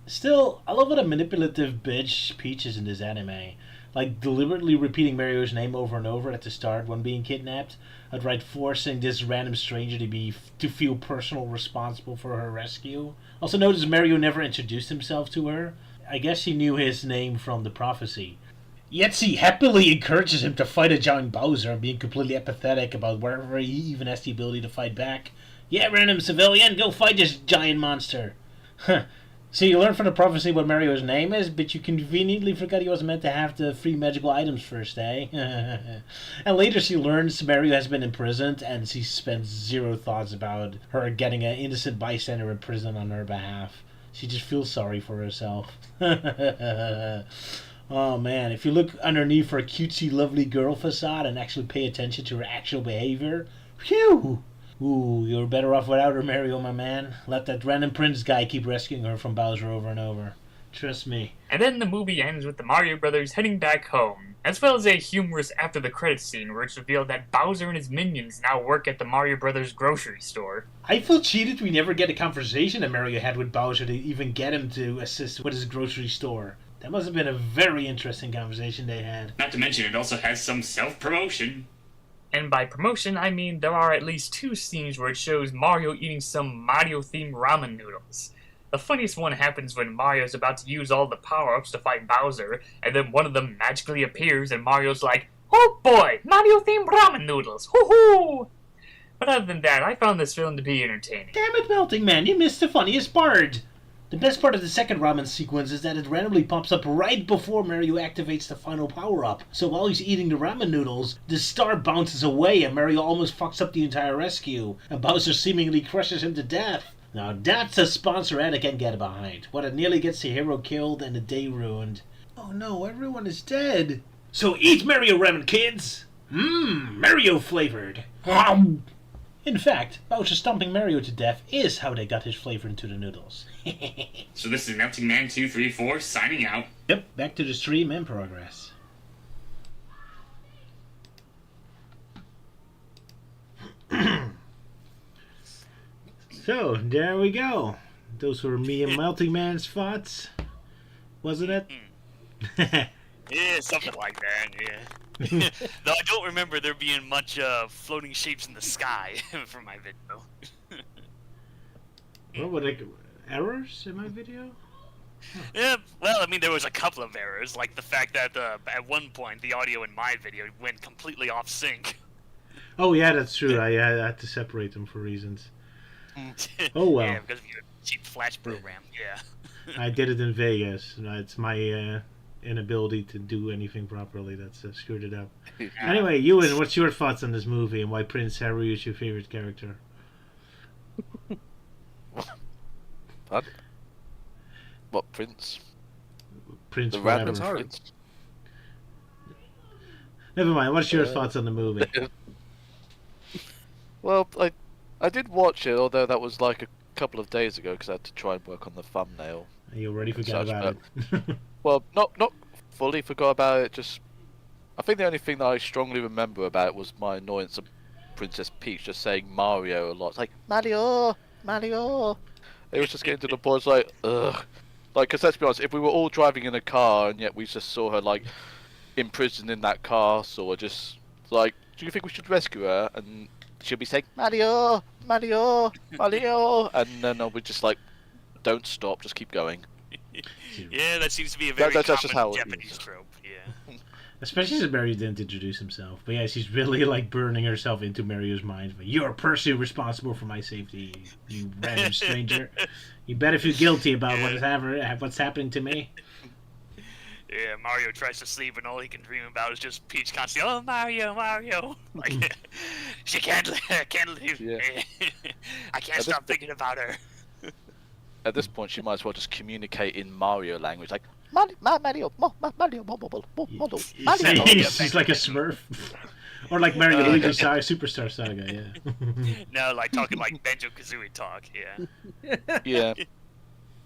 Still, I love what a manipulative bitch Peach is in this anime. Like, deliberately repeating Mario's name over and over at the start when being kidnapped, outright forcing this random stranger to feel personal responsible for her rescue. Also notice Mario never introduced himself to her. I guess he knew his name from the prophecy. Yet she happily encourages him to fight a giant Bowser, being completely apathetic about wherever he even has the ability to fight back. Yeah, random civilian, go fight this giant monster. Huh. So you learn from the prophecy what Mario's name is, but you conveniently forgot he wasn't meant to have the 3 magical items first, eh? And later she learns Mario has been imprisoned, and she spends 0 thoughts about her getting an innocent bystander in prison on her behalf. She just feels sorry for herself. Oh man, if you look underneath her cutesy lovely girl facade and actually pay attention to her actual behavior, phew! Ooh, you're better off without her, Mario, my man. Let that random prince guy keep rescuing her from Bowser over and over. Trust me.
And then the movie ends with the Mario Brothers heading back home, as well as a humorous after the credits scene where it's revealed that Bowser and his minions now work at the Mario Brothers grocery store.
I feel cheated we never get a conversation that Mario had with Bowser to even get him to assist with his grocery store. That must have been a very interesting conversation they had.
Not to mention, it also has some self-promotion.
And by promotion, I mean there are at least 2 scenes where it shows Mario eating some Mario-themed ramen noodles. The funniest one happens when Mario's about to use all the power-ups to fight Bowser, and then one of them magically appears and Mario's like, "Oh boy, Mario-themed ramen noodles, hoo-hoo!" But other than that, I found this film to be entertaining.
Damn it, Meltingman, you missed the funniest part! The best part of the second ramen sequence is that it randomly pops up right before Mario activates the final power-up. So while he's eating the ramen noodles, the star bounces away and Mario almost fucks up the entire rescue, and Bowser seemingly crushes him to death. Now that's a sponsor ad I can get behind. When it nearly gets the hero killed and the day ruined. Oh no, everyone is dead. So eat Mario ramen, kids! Mario flavored. In fact, Bowser stomping Mario to death is how they got his flavor into the noodles.
So this is Meltingman 234 signing out.
Yep, back to the stream in progress. So, there we go. Those were me and Meltingman's thoughts. Wasn't it?
Yeah, something like that, yeah. Though I don't remember there being much floating shapes in the sky for my video.
What were they? Errors in my video?
Yeah, well, I mean, there was a couple of errors, like the fact that at one point the audio in my video went completely off sync.
Oh yeah, that's true. I had to separate them for reasons. Oh well.
Yeah, because of your cheap Flash program, yeah.
I did it in Vegas. It's my inability to do anything properly that's screwed it up. Anyway, Euan, what's your thoughts on this movie and why Prince Harry is your favorite character?
What? What Prince?
Prince
The
whatever.
random Prince?
Never mind. What's your thoughts on the movie?
Well, I did watch it, although that was like a couple of days ago because I had to try and work on the thumbnail.
You already forgot
Such,
about it.
Well, not fully forgot about it. Just I think the only thing that I strongly remember about it was my annoyance of Princess Peach just saying Mario a lot. It's like Mario, Mario. It was just getting to the point. It's like ugh. Like, because let's be honest, if we were all driving in a car and yet we just saw her like imprisoned in that castle, or just like, do you think we should rescue her? And she'll be saying Mario, Mario, Mario, and then we just like, don't stop, just keep going.
Yeah, that seems to be a very
That's
common
just how it
Japanese
is.
trope. Yeah.
Especially since Mario didn't introduce himself. But yeah, she's really like burning herself into Mario's mind. You're personally responsible for my safety, you random stranger. You better feel guilty about what's happening to me.
Yeah, Mario tries to sleep and all he can dream about is just Peach constantly, oh, Mario, Mario. Like, she can't leave.
Yeah.
I can't stop thinking about her.
At this point, she might as well just communicate in Mario language, like Mario, Mario, Mario.
She's like a Smurf. Or like Mario Luigi Superstar Saga, yeah.
No, like talking like Banjo-Kazooie talk, yeah.
Yeah.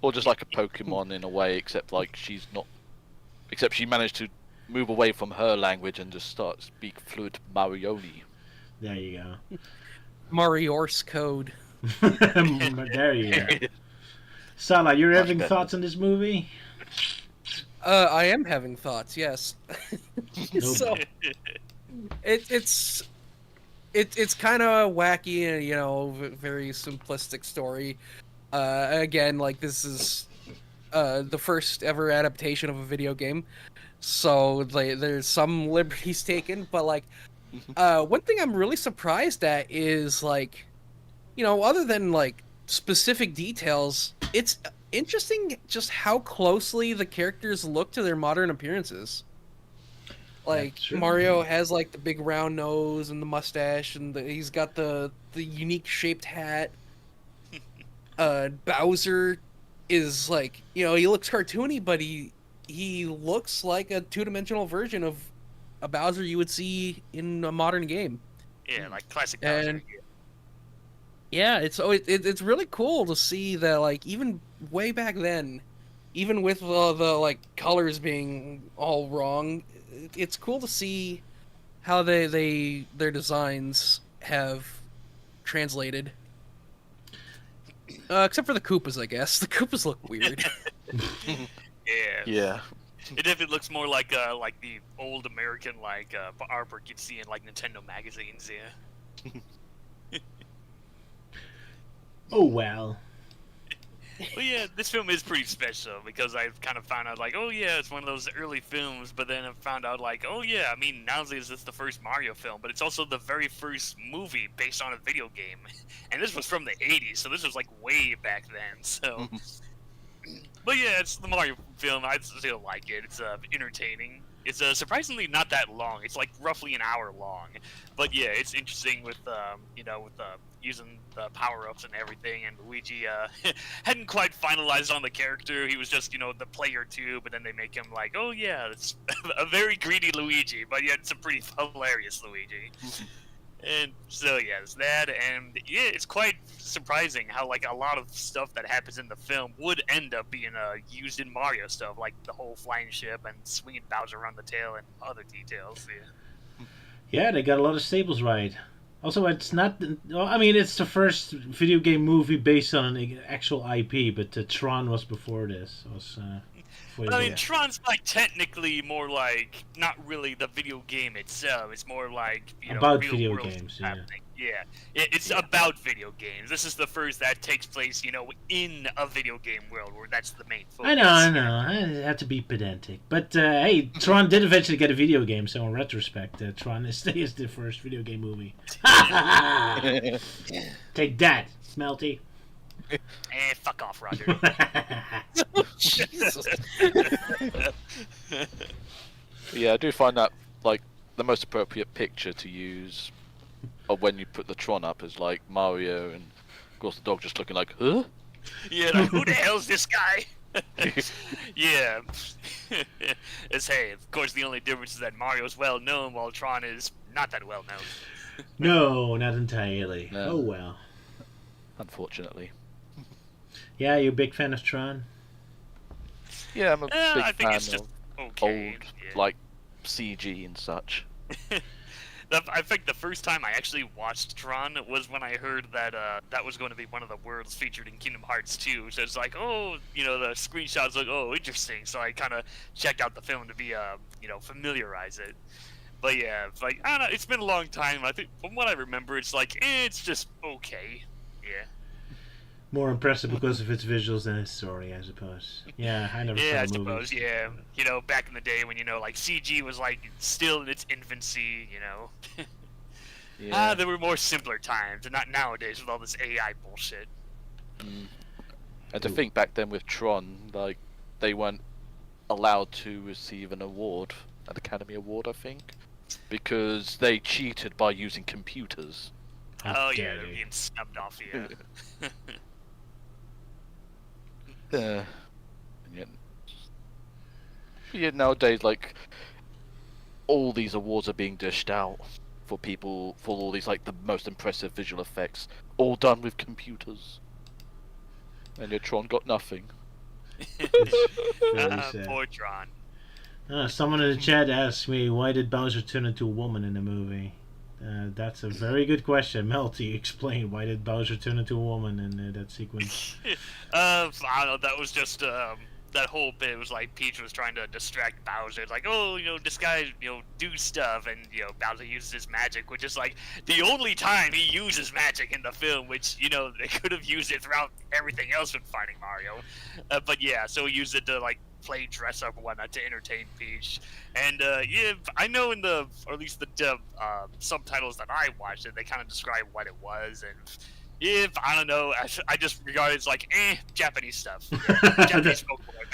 Or just like a Pokemon in a way, except like she's not. Except she managed to move away from her language and just start speak fluent Marioni.
There you go.
Marior's code.
There you go. Sala, you're having thoughts on this movie?
I am having thoughts, yes. So it's kind of wacky and, you know, very simplistic story. Again, like, this is the first ever adaptation of a video game, so there's some liberties taken, but like one thing I'm really surprised at is, like, you know, other than like specific details, it's interesting just how closely the characters look to their modern appearances. Like, Mario has like the big round nose and the mustache, and he's got the unique shaped hat. Bowser is like, you know, he looks cartoony, but he looks like a two-dimensional version of a Bowser you would see in a modern game.
Yeah, like classic Bowser.
And yeah, it's really cool to see that, like, even way back then, even with the like colors being all wrong, it's cool to see how their designs have translated. Except for the Koopas, I guess. The Koopas look weird.
Yeah.
It definitely looks more like the old American artwork you'd see in like Nintendo magazines. Yeah.
Oh well.
Well, yeah, this film is pretty special because I've kind of found out, like, oh yeah, it's one of those early films, but then I found out, like, oh yeah, I mean, not only is this the first Mario film, but it's also the very first movie based on a video game. And this was from the 80s, so this was, like, way back then, so... But yeah, it's the Mario film. I still like it. It's entertaining. It's surprisingly not that long. It's like roughly an hour long. But yeah, it's interesting with using the power-ups and everything. And Luigi hadn't quite finalized on the character. He was just the player too. But then they make him like, oh yeah, it's a very greedy Luigi, but yet it's a pretty hilarious Luigi. And so yeah, it's that, and yeah, it's quite surprising how like a lot of stuff that happens in the film would end up being used in Mario stuff, like the whole flying ship and swinging Bowser around the tail and other details.
Yeah, they got a lot of staples right. Also, it's not. Well, I mean, it's the first video game movie based on an actual IP, but Tron was before this.
I mean, Tron's like technically more like not really the video game itself. It's more like
about
real
video
world
games.
happening. It's about video games. This is the first that takes place, in a video game world where that's the main focus.
I know. I have to be pedantic, but hey, Tron did eventually get a video game, so in retrospect, Tron is the first video game movie. Take that, Smelty.
Fuck off, Roger.
Jesus.
Yeah, I do find that like the most appropriate picture to use, or when you put the Tron up, is like Mario and of course the dog just looking like, huh?
Yeah, like, who the hell's this guy? Yeah. It's of course the only difference is that Mario's well known while Tron is not that well known.
No, not entirely.
No.
Oh well.
Unfortunately.
Yeah, you a big fan of Tron?
Yeah, I'm a big
I think
fan
it's just
of
okay.
old like CG and such.
I think the first time I actually watched Tron was when I heard that that was going to be one of the worlds featured in Kingdom Hearts 2. So it's like, oh, the screenshots look, oh, interesting. So I kind of checked out the film to be, familiarize it. But yeah, like, I don't know, it's been a long time. I think from what I remember, it's like, it's just okay. Yeah.
More impressive because of its visuals than its story, I suppose. Yeah, I never
Yeah, I
saw the movie.
suppose, yeah. Back in the day when, like, CG was, like, still in its infancy,
Yeah.
there were more simpler times, and not nowadays with all this AI bullshit.
And to think back then with Tron, like they weren't allowed to receive an award, an Academy Award, I think, because they cheated by using computers.
How
Oh, yeah,
dare
they're
you.
being snubbed off, yeah.
And yet nowadays, like all these awards are being dished out for people for all these like the most impressive visual effects, all done with computers. And yet Tron got nothing.
Very sad.
Poor Tron.
Someone in the chat asked me, why did Bowser turn into a woman in the movie? That's a very good question. Melty, explain, why did Bowser turn into a woman in that sequence?
I don't know, that was just, that whole bit was like Peach was trying to distract Bowser. It's like, oh, this guy, do stuff, and, Bowser uses his magic, which is like the only time he uses magic in the film, which, they could have used it throughout everything else when fighting Mario. But yeah, so he used it to, like, play dress up and whatnot to entertain Peach. And yeah, I know in the, or at least the dub subtitles that I watched it, they kind of describe what it was, and if I don't know, I just regard it as like Japanese stuff. Yeah, Japanese folklore.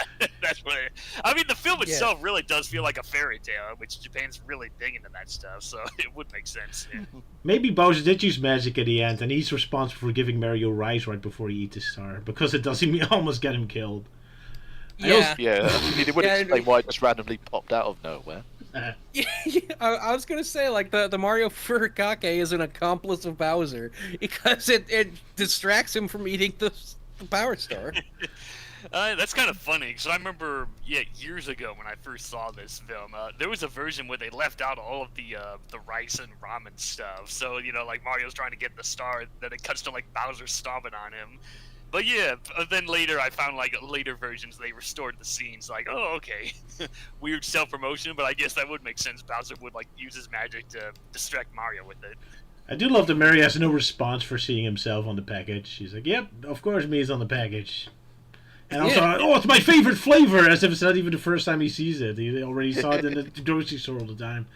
That's what I mean, the film itself really does feel like a fairy tale, which Japan's really big into that stuff, so it would make sense. Yeah.
Maybe Bowser did use magic at the end, and he's responsible for giving Mario rice right before he eats his star, because it does almost get him killed.
Yeah.
Yeah, I mean, it would explain why it just randomly popped out of nowhere.
I was gonna say, like, the Mario Furikake is an accomplice of Bowser because it distracts him from eating the Power Star.
That's kind of funny, because I remember, years ago when I first saw this film, there was a version where they left out all of the rice and ramen stuff. So, like, Mario's trying to get the star, then it cuts to, like, Bowser stomping on him. But yeah, then later I found, like, later versions, they restored the scenes, like, oh, okay. Weird self-promotion, but I guess that would make sense. Bowser would, like, use his magic to distract Mario with it.
I do love that Mario has no response for seeing himself on the package. She's like, yep, of course me's on the package. And also, oh, it's my favorite flavor, as if it's not even the first time he sees it. He already saw it in the grocery store all the time.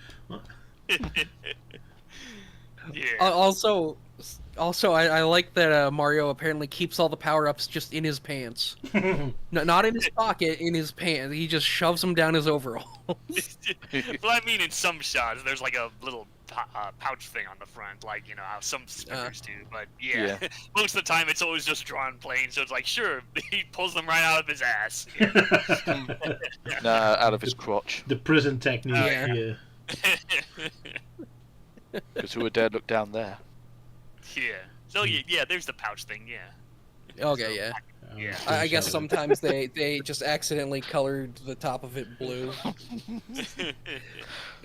Yeah.
Also, Also, I like that Mario apparently keeps all the power-ups just in his pants. No, not in his pocket, in his pants. He just shoves them down his overall.
Well, I mean, in some shots, there's like a little pouch thing on the front, like, you know, how some spinners do. But yeah, most of the time it's always just drawn plain, so it's like, sure, he pulls them right out of his ass.
Nah, out of his crotch.
The prison technique. Yeah.
Because who would dare look down there?
Yeah. So yeah, there's the pouch thing. Yeah.
Okay, yeah.
Yeah.
I guess sometimes they just accidentally colored the top of it blue.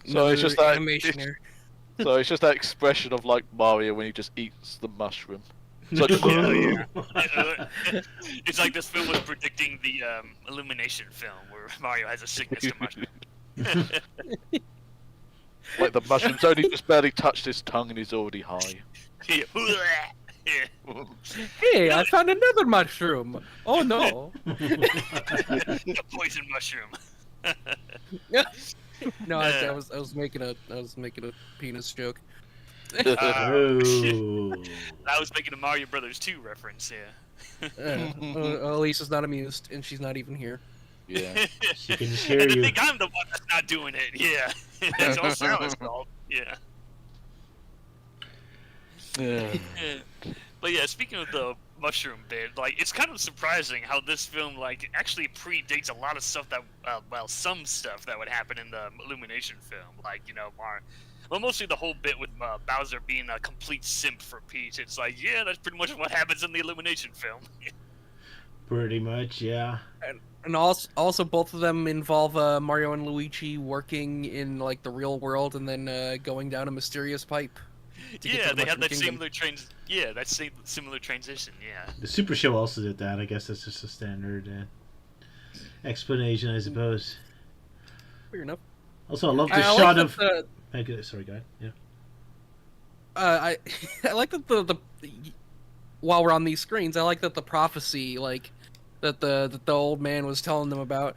So it's just that.
animation there.
So it's just that expression of like Mario when he just eats the mushroom. It's like,
It's like this film was predicting the Illumination film where Mario has a sickness to mushroom.
like the mushroom's only just barely touched his tongue and he's already high.
Yeah.
Hey, I found another mushroom. Oh no.
The poison mushroom.
No, I was making a penis joke.
Oh.
I was making a Mario Brothers 2 reference. Yeah.
Elisa's not amused, and she's not even here.
Yeah.
She can just hear
And I
you.
think I'm the one that's not doing it. Yeah. That's all Sala's fault. Yeah.
Yeah.
But yeah, speaking of the mushroom bit, like, it's kind of surprising how this film, like, actually predates a lot of stuff that, some stuff that would happen in the Illumination film. Like, you know, mostly the whole bit with Bowser being a complete simp for Peach. It's like, yeah, that's pretty much what happens in the Illumination film.
Pretty much, yeah.
And also both of them involve Mario and Luigi working in like the real world and then going down a mysterious pipe.
Yeah, they had that
Kingdom.
similar transition. Yeah.
The Super Show also did that. I guess that's just a standard explanation, I suppose.
Fair enough.
Also, I love the
I
shot
like
of. Sorry, go ahead. Yeah.
I like that the while we're on these screens, I like that the prophecy like that the old man was telling them about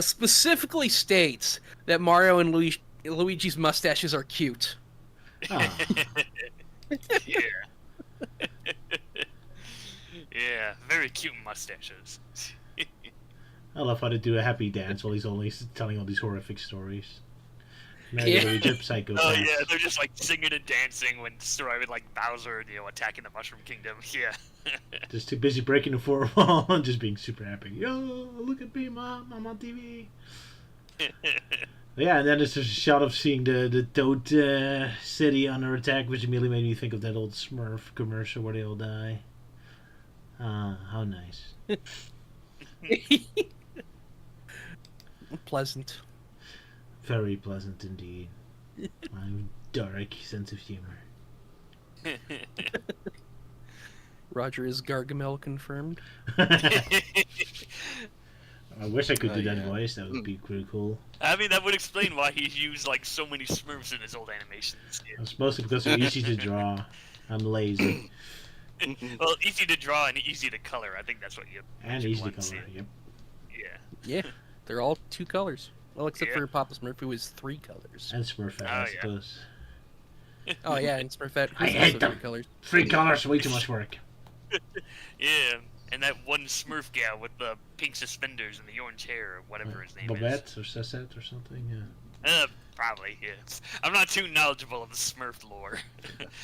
specifically states that Mario and Luigi's mustaches are cute.
Oh.
Yeah. Yeah, very cute mustaches.
I love how they do a happy dance while he's only telling all these horrific stories.
Yeah.
Luigi, psychopath.
Oh yeah, they're just like singing and dancing when destroying like Bowser, you know, attacking the Mushroom Kingdom. Yeah.
Just too busy breaking the fourth wall and just being super happy. Yo, look at me, Mom. I'm on TV. Yeah, and then there's just a shot of seeing the Toad City under attack, which immediately made me think of that old Smurf commercial where they all die. Ah, how nice.
Pleasant.
Very pleasant indeed. My dark sense of humor.
Roger is Gargamel confirmed.
I wish I could do that
yeah.
voice. That would be pretty cool.
I mean, that would explain why he used like so many Smurfs in his old animations. Yeah.
It's mostly because they're easy to draw. I'm lazy.
Well, easy to draw and easy to color. I think that's what you.
And
mentioned
easy to
once,
color, yep.
Yeah.
Yeah, they're all 2 colors. Well, except
Yeah.
for Papa Smurf, who is 3 colors.
And Smurfette,
Oh,
I
yeah.
suppose.
Oh yeah, and Smurfette,
I
who's
hate
also
them.
3 colors.
3 colors, way too much work.
Yeah, and that one Smurf gal with the pink suspenders and the orange hair, or whatever his name is.
Babette or Cessette or something, yeah.
Probably, yeah. I'm not too knowledgeable of the Smurf lore.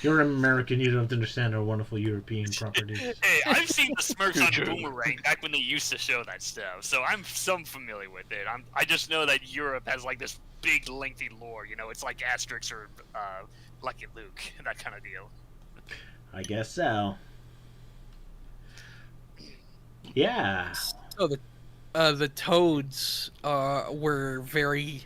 You're American, you don't understand our wonderful European properties.
Hey, I've seen the Smurfs on
True.
Boomerang back when they used to show that stuff, so I'm some familiar with it. I just know that Europe has like this big, lengthy lore. You know, it's like Asterix or Lucky Luke, that kind of deal.
I guess so. Yeah.
So the Toads were very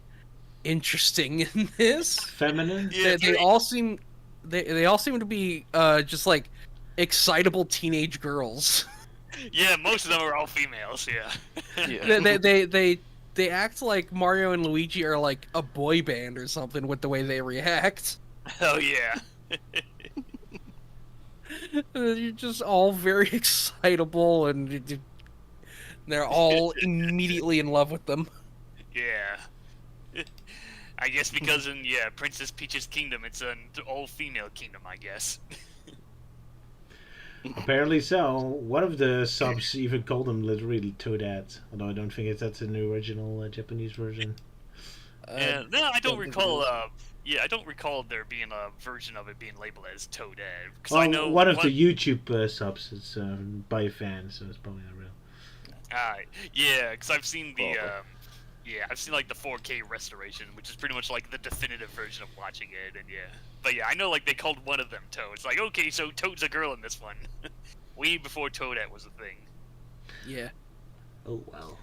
interesting in this.
Feminine?
Yeah,
They all seem to be just like excitable teenage girls.
yeah, most of them are all females. Yeah.
Yeah.
They act like Mario and Luigi are like a boy band or something with the way they react.
Oh yeah.
You're just all very excitable, and they're all immediately in love with them.
Yeah. I guess because in Princess Peach's kingdom, it's an all-female kingdom. I guess.
Apparently so. One of the subs even called them literally Toadettes, although I don't think that's in the original Japanese version.
Yeah, no, I don't
think it
recall.
is.
Yeah, I don't recall there being a version of it being labeled as Toad Ed. Because
Well,
I know
one of the YouTube subs is by a fan, so it's probably not real.
Yeah, because I've seen the.
Probably.
Yeah, I've seen like the 4K restoration, which is pretty much like the definitive version of watching it, and yeah. But yeah, I know like they called one of them Toad. It's like, okay, so Toad's a girl in this one. Way before Toadette was a thing.
Yeah.
Oh wow.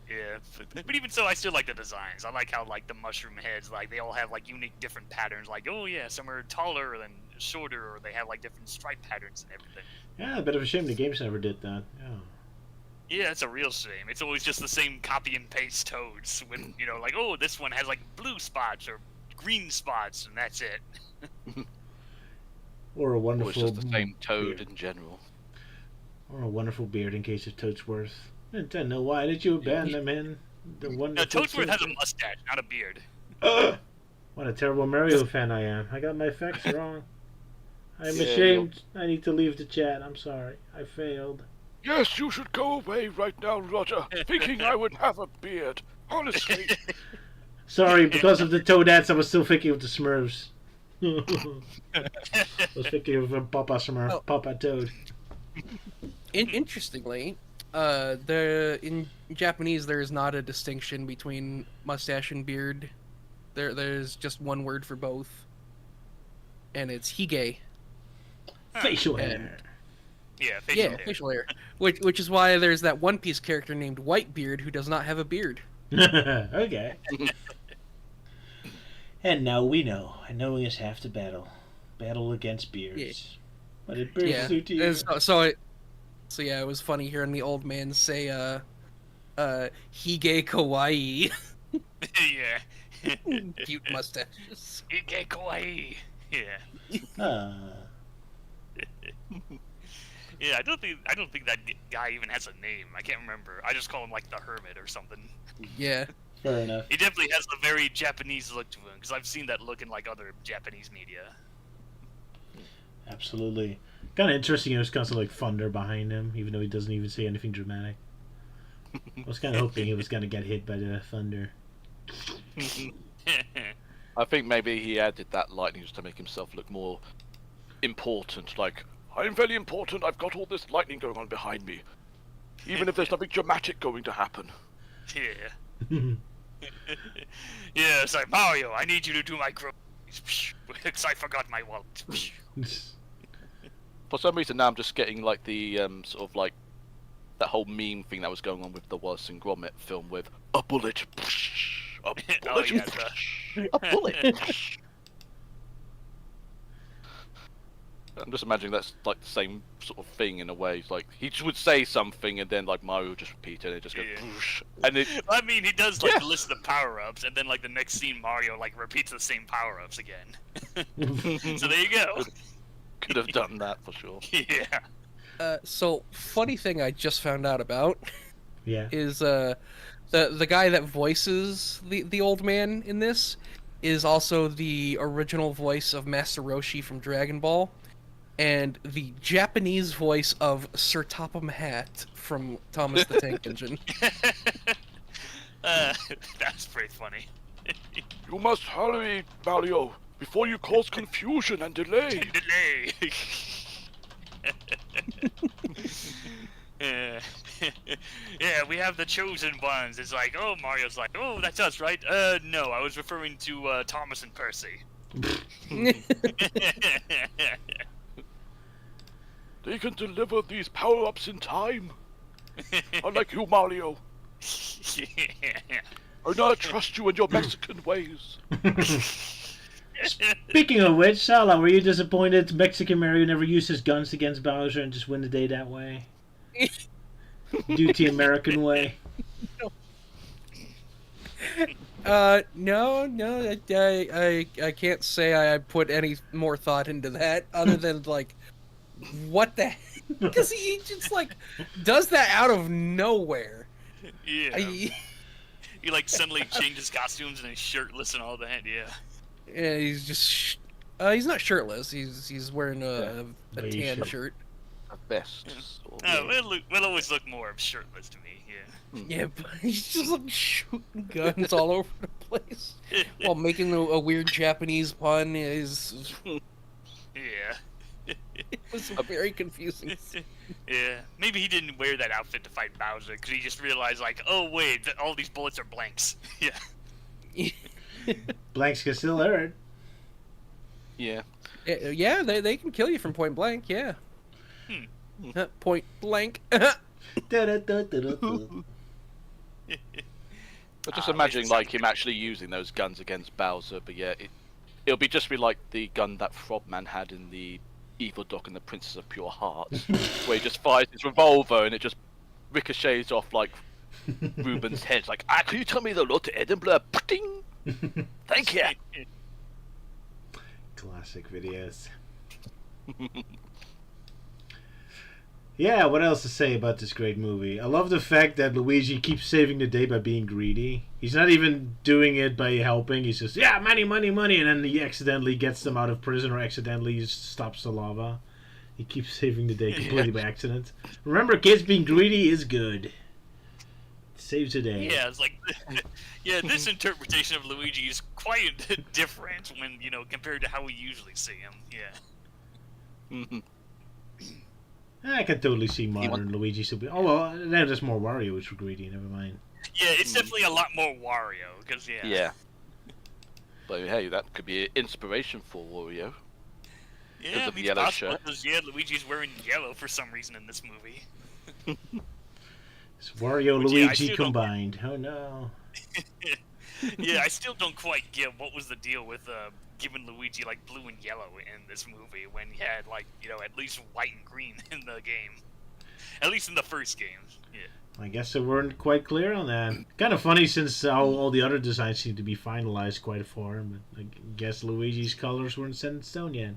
Yeah, but even so, I still like the designs. I like how like the mushroom heads, like they all have like unique different patterns. Like, oh yeah, some are taller than shorter, or they have like different stripe patterns and everything.
Yeah, a bit of a shame the games never did that. Yeah.
Yeah, it's a real shame. It's always just the same copy and paste Toads. When you know, like, oh, this one has like blue spots or green spots, and that's it.
Or a
Or
wonderful.
it's just the same Toad
beard.
in general.
Or a wonderful beard in case of Toadsworth. Nintendo, why did you abandon him? The
No,
wonderful.
Toadsworth has a mustache, not a beard.
What a terrible Mario fan I am. I got my facts wrong. I'm
Yeah,
ashamed. I need to leave the chat. I'm sorry. I failed.
Yes, you should go away right now, Roger. Thinking I would have a beard. Honestly.
Sorry, because of the Toadettes, I was still thinking of the Smurfs. I was thinking of Papa Smurf,
Oh.
Papa Toad.
Interestingly, in Japanese there is not a distinction between mustache and beard. There's just one word for both, and it's hige.
Facial
And-
hair.
Yeah, facial
Yeah,
hair.
facial hair. Which is why there's that One Piece character named Whitebeard who does not have a beard.
Okay. And now we know. And knowing is half the battle. Battle against beards. What did beards
Yeah.
do to you?
And so yeah, it was funny hearing the old man say hige kawaii.
Yeah.
Cute mustaches.
Ike kawaii. Yeah. Yeah, I don't think that guy even has a name. I can't remember. I just call him like the Hermit or something.
Yeah.
Fair enough.
He definitely has a very Japanese look to him because I've seen that look in like other Japanese media.
Absolutely. Kind of interesting. There's constantly like thunder behind him, even though he doesn't even say anything dramatic. I was kind of hoping he was going to get hit by the thunder.
I think maybe he added that lightning just to make himself look more important. Like, I'm very important. I've got all this lightning going on behind me. Even if there's nothing dramatic going to happen.
Yeah. Yeah, it's like, Mario, I need you to do my groceries. Because I forgot my wallet.
For some reason now I'm just getting like the sort of like that whole meme thing that was going on with the Wallace and Gromit film with a bullet. A bullet.
Oh, yeah,
A bullet. I'm just imagining that's like the same sort of thing in a way. It's like he just would say something and then like Mario would just repeat it and it just goes
Yeah.
and it
I mean, he does like
Yeah.
list the power-ups, and then like the next scene, Mario like repeats the same power-ups again. So there you go.
could have done that for sure.
Yeah.
So funny thing I just found out about
Yeah.
is the guy that voices the old man in this is also the original voice of Master Roshi from Dragon Ball, and the Japanese voice of Sir Topham Hatt from Thomas the Tank Engine.
That's pretty funny.
You must hurry, Mario, before you cause confusion and delay.
Delay. Yeah. Yeah, we have the chosen ones. It's like, oh, Mario's like, oh, that's us, right? No, I was referring to Thomas and Percy.
They can deliver these power-ups in time. Unlike you, Mario. I not trust you and your Mexican ways.
Speaking of which, Sala, were you disappointed Mexican Mario never used his guns against Bowser and just win the day that way? Due to the American way?
No, I can't say I put any more thought into that other than like, what the heck? Because he just like does that out of nowhere.
Yeah. He like suddenly changes costumes and he's shirtless and all that. Yeah.
Yeah, he's just he's not shirtless. He's wearing a
Beige
tan
shirt.
shirt.
a vest. Sort of.
Will always look more shirtless to me. Yeah.
Yeah, but he's just like shooting guns all over the place while making a weird Japanese pun. Is
Yeah.
it was very confusing.
Yeah. Maybe he didn't wear that outfit to fight Bowser because he just realized, like, oh wait, all these bullets are blanks. Yeah.
Blanks can still hurt.
Yeah.
Yeah, they can kill you from point blank. Yeah. Point blank.
Da-da-da-da-da-da.
But just imagine like him actually using those guns against Bowser. But yeah, it'll just be like the gun that Frogman had in the Evil Dog and the Princess of Pure Hearts, where he just fires his revolver and it just ricochets off like Ruben's head. It's like, can you tell me the road to Edinburgh? Ding! Thank you.
Classic videos. Yeah, what else to say about this great movie? I love the fact that Luigi keeps saving the day by being greedy. He's not even doing it by helping. He's just, yeah, money, money, money, and then he accidentally gets them out of prison or accidentally stops the lava. He keeps saving the day completely by accident. Remember, kids, being greedy is good. It saves the day.
Yeah, it's like, yeah, this interpretation of Luigi is quite different when, compared to how we usually see him. Yeah.
I can totally see modern Luigi still be. Oh well, then there's more Wario, which were greedy. Never mind.
Yeah, it's definitely a lot more Wario, because
Yeah. But hey, that could be an inspiration for Wario.
Yeah,
the yellow shirt.
Because, Luigi's wearing yellow for some reason in this movie.
It's Wario
Which,
Luigi combined. Oh no.
Yeah, I still don't quite get what was the deal with giving Luigi like blue and yellow in this movie when he had like at least white and green in the game, at least in the first game. Yeah.
I guess they weren't quite clear on that. Kind of funny since all the other designs seem to be finalized quite far, but I guess Luigi's colors weren't set in stone yet.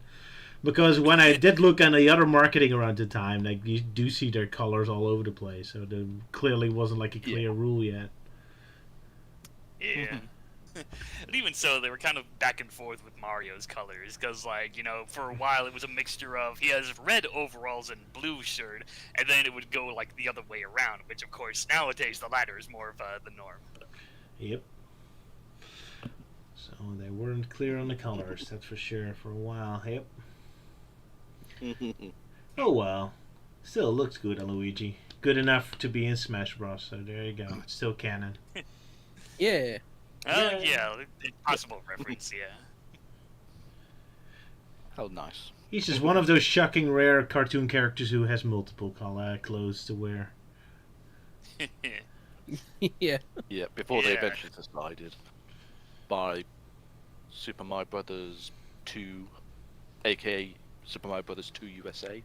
Because when I did look on the other marketing around the time, like you do see their colors all over the place, so there clearly wasn't like a clear rule yet.
Yeah. And even so, they were kind of back and forth with Mario's colors, because, like, for a while it was a mixture of he has red overalls and blue shirt, and then it would go, like, the other way around, which, of course, nowadays the latter is more of the norm.
Yep. So they weren't clear on the colors, that's for sure, for a while. Yep. Oh well. Still looks good on Luigi. Good enough to be in Smash Bros. So there you go. It's still canon.
Yeah.
Yeah, possible reference, yeah.
How nice.
He's just one of those shocking rare cartoon characters who has multiple clothes to wear.
Yeah.
Yeah, before they eventually decided by Super Mario Brothers 2, aka Super Mario Brothers 2 USA.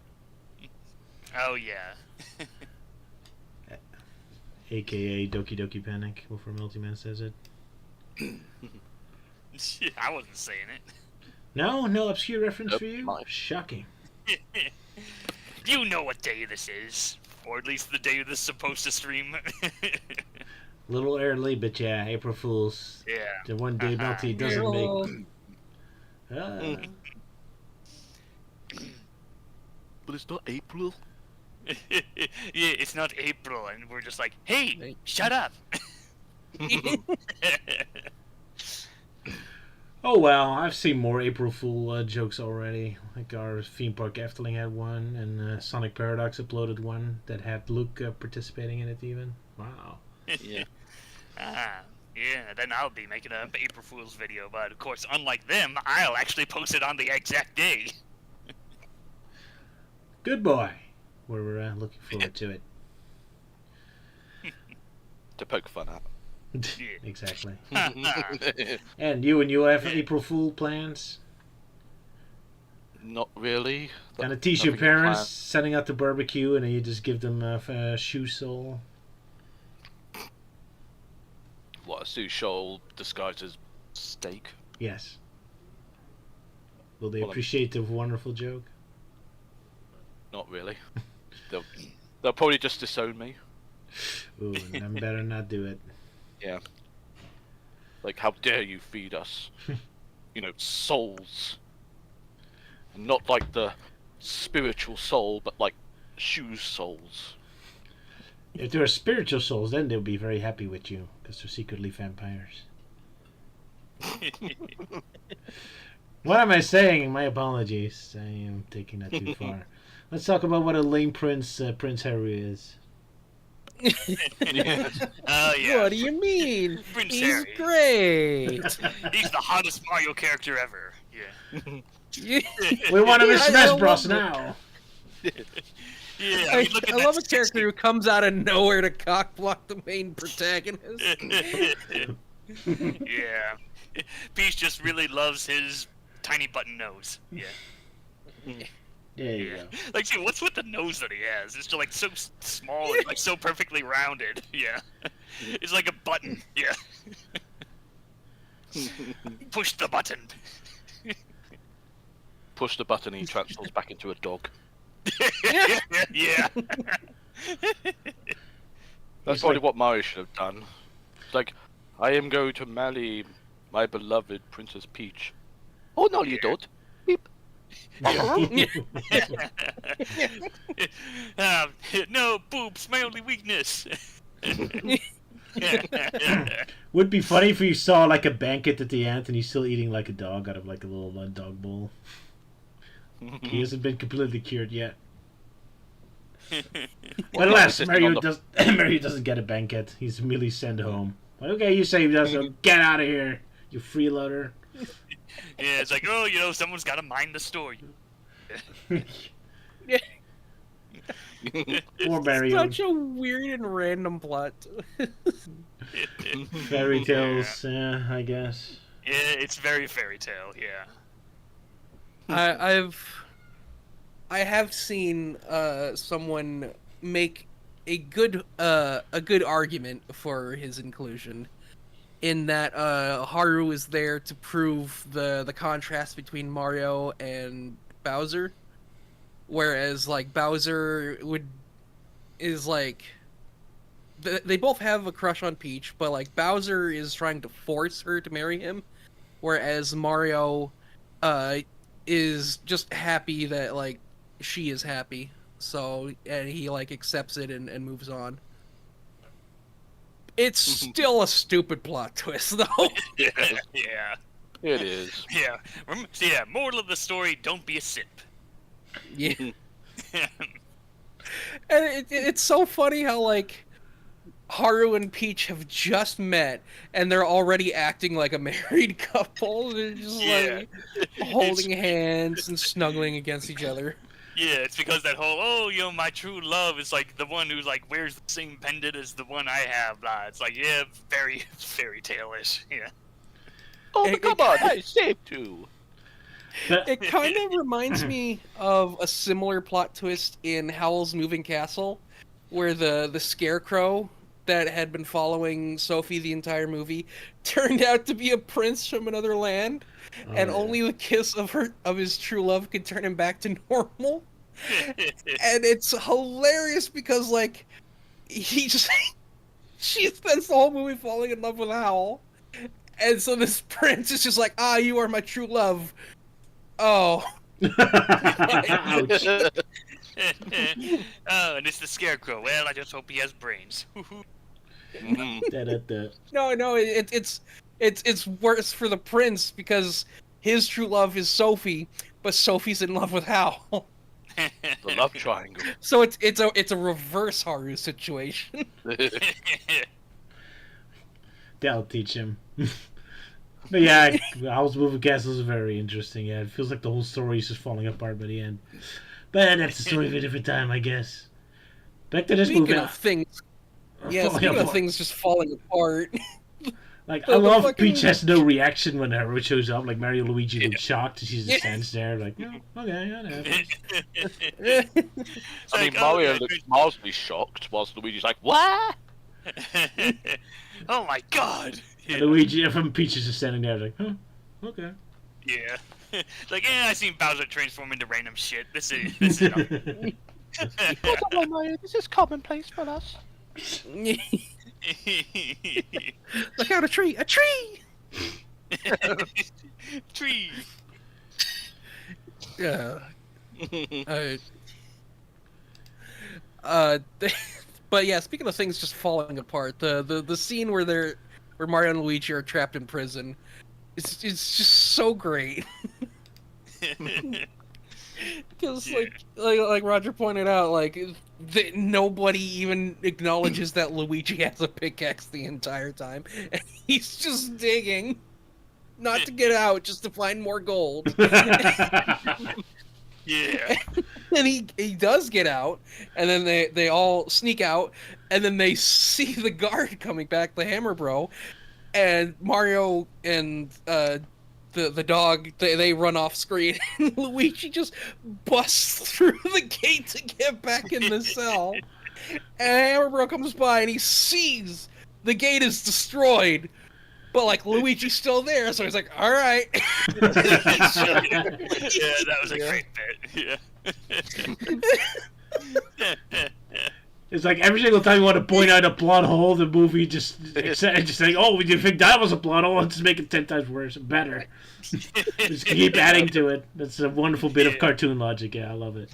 Oh, yeah.
AKA Doki Doki Panic, before Meltingman says it.
I wasn't saying it.
No obscure reference
Nope,
for you?
mine.
Shocking.
You know what day this is. Or at least the day this is supposed to stream.
Little early, but yeah, April Fools.
Yeah.
The one day Melty doesn't make.
But it's not April.
Yeah, it's not April, and we're just like, hey, shut up.
Oh well, I've seen more April Fool jokes already. Like our theme park Efteling had one, and Sonic Paradox uploaded one that had Luke participating in it even. Wow.
Yeah.
Yeah, then I'll be making an April Fool's video, but of course, unlike them, I'll actually post it on the exact day.
Good boy. We're looking forward to it.
To poke fun at.
Exactly. And you have April Fool plans?
Not really.
Kind of tease your
Nothing
parents
planned.
setting up the barbecue, and then you just give them a shoe sole.
What, a sous shoal disguised as steak?
Yes. Will they
Well,
appreciate the wonderful joke?
Not really. They'll probably just disown me.
Ooh, then better not do it.
Yeah. Like, how dare you feed us, souls. And not like the spiritual soul, but like shoe soles.
If they're spiritual souls, then they'll be very happy with you because they're secretly vampires. What am I saying? My apologies. I am taking that too far. Let's talk about what a lame prince Prince Harry is.
Oh yeah.
What do you mean?
Prince
He's
Harry.
great.
He's the hottest Mario character ever. Yeah.
We want him in
Yeah,
Smash
I
Bros.
love
now.
Yeah.
I,
mean, look at
I
that
love a
60
character who comes out of nowhere to cockblock the main protagonist.
Yeah. Peach just really loves his tiny button nose. Yeah.
There you go.
Like, see, what's with the nose that he has? It's just like so small and like so perfectly rounded. Yeah. It's like a button. Yeah. Push the button.
Push the button and he transforms back into a dog.
Yeah.
That's probably what Mario should have done. It's like, I am going to marry my beloved Princess Peach. Oh, no, you don't. Beep.
No, boobs, my only weakness.
Would be funny if you saw like a banquet at the end and he's still eating like a dog out of like a little dog bowl. He hasn't been completely cured yet. But alas, Mario doesn't get a banquet. He's immediately sent home. Like, okay, you say he does, so get out of here, you freeloader.
Yeah, it's like, oh, someone's got to mind the store.
Poor Mario.
Such a weird and random plot.
Fairy tales, yeah, I guess.
Yeah, it's very fairy tale. Yeah.
I have seen someone make a good argument for his inclusion, in that Haru is there to prove the contrast between Mario and Bowser, whereas like Bowser is like they both have a crush on Peach, but like Bowser is trying to force her to marry him, whereas Mario is just happy that like she is happy, so and he like accepts it and moves on. It's still a stupid plot twist though.
Yeah.
It is.
Yeah. So yeah, moral of the story, don't be a simp.
Yeah. And it's so funny how like Haru and Peach have just met and they're already acting like a married couple. They're just like holding hands and snuggling against each other.
Yeah, it's because that whole, my true love is like the one who's like wears the same pendant as the one I have, blah. It's like, yeah, very fairy tale-ish. Yeah.
Oh, but come on, I saved you.
It kind of reminds me of a similar plot twist in Howl's Moving Castle, where the scarecrow that had been following Sophie the entire movie turned out to be a prince from another land, and only the kiss of his true love could turn him back to normal. And it's hilarious because like she spends the whole movie falling in love with Howl, and so this prince is just like, you are my true love. Oh.
Ouch.
Oh, and it's the scarecrow. Well, I just hope he has brains.
No, it's worse for the prince because his true love is Sophie, but Sophie's in love with Hal.
The love triangle.
So it's a reverse Haru situation.
That'll teach him. But yeah, Howl's Moving Castle is very interesting. Yeah, it feels like the whole story is just falling apart by the end. But that's the story of a different time, I guess. Back to this
Speaking
movie.
of things, speaking of things just falling apart.
Like, I love Peach has no reaction when Haru shows up. Like, Mario and Luigi look shocked. She just stands there like, okay, that happens.
I mean, Mario looks mildly shocked, whilst Luigi's like, what?
Oh my god!
And Luigi from Peach is just standing there like, okay.
Yeah. Like, I seen Bowser transform into random shit. This is nothing.
Mario, this is commonplace for us.
Look out, a tree! A tree!
Tree!
Yeah. But yeah, speaking of things just falling apart, the scene where Mario and Luigi are trapped in prison, it's just so great. Because like Roger pointed out, like nobody even acknowledges that Luigi has a pickaxe the entire time, and he's just digging, not to get out, just to find more gold.
Yeah.
And he does get out, and then they all sneak out, and then they see the guard coming back, the Hammer Bro, and Mario and the dog they run off screen, and Luigi just busts through the gate to get back in the cell, and Hammer Bro comes by and he sees the gate is destroyed. But like Luigi's still there, so he's like, "All right."
Yeah, that was a great bit. Yeah.
It's like every single time you want to point out a plot hole, the movie just saying, "Oh, you think that was a plot hole? Let's make it 10 times worse, better." Just keep adding to it. That's a wonderful bit of cartoon logic. Yeah, I love it.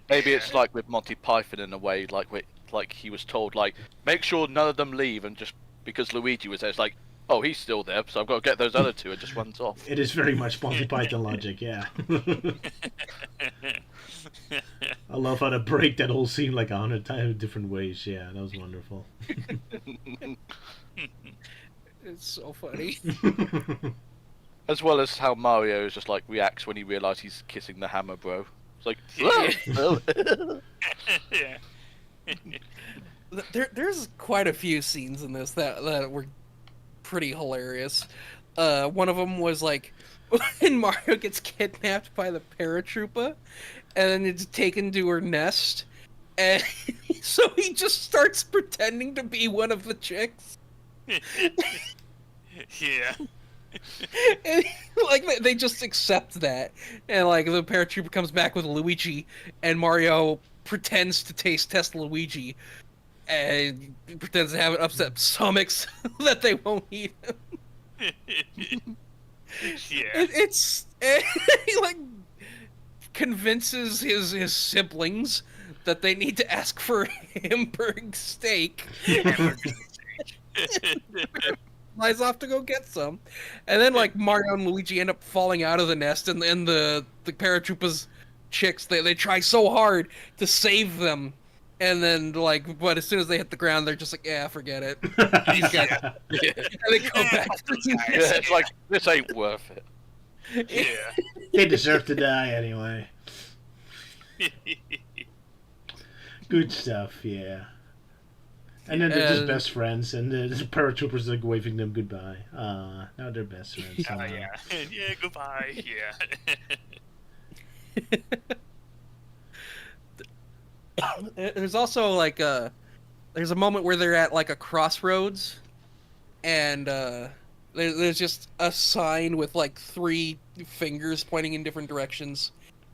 Maybe it's like with Monty Python in a way, like he was told, like, make sure none of them leave, and just because Luigi was there, it's like, oh, he's still there, so I've got to get those other two, and just runs off.
It is very much Monty Python logic. Yeah. I love how to break that whole scene like 100 times different ways. Yeah, that was wonderful.
It's so funny.
As well as how Mario just like reacts when he realizes he's kissing the Hammer Bro. It's like,
Yeah.
There's quite a few scenes in this that were pretty hilarious. One of them was like when Mario gets kidnapped by the paratrooper, and then it's taken to her nest, and so he just starts pretending to be one of the chicks.
Yeah.
And, like they just accept that, and like the paratrooper comes back with Luigi, and Mario pretends to test Luigi, and pretends to have an upset stomach so that they won't eat him.
Yeah.
He like convinces his siblings that they need to ask for Hamburg steak. Flies off to go get some, and then like Mario and Luigi end up falling out of the nest, and the paratroopers chicks they try so hard to save them, and then like but as soon as they hit the ground, they're just like, yeah, forget it. These guys, and they go back to the nest.
Yeah, it's like, this ain't worth it.
Yeah.
They deserve to die anyway. Good stuff, yeah. And then they're just best friends, and the paratroopers like waving them goodbye. Now they're best friends.
Oh, yeah. Yeah, goodbye. Yeah.
There's also like there's a moment where they're at like a crossroads, and there's just a sign with like 3 fingers pointing in different directions,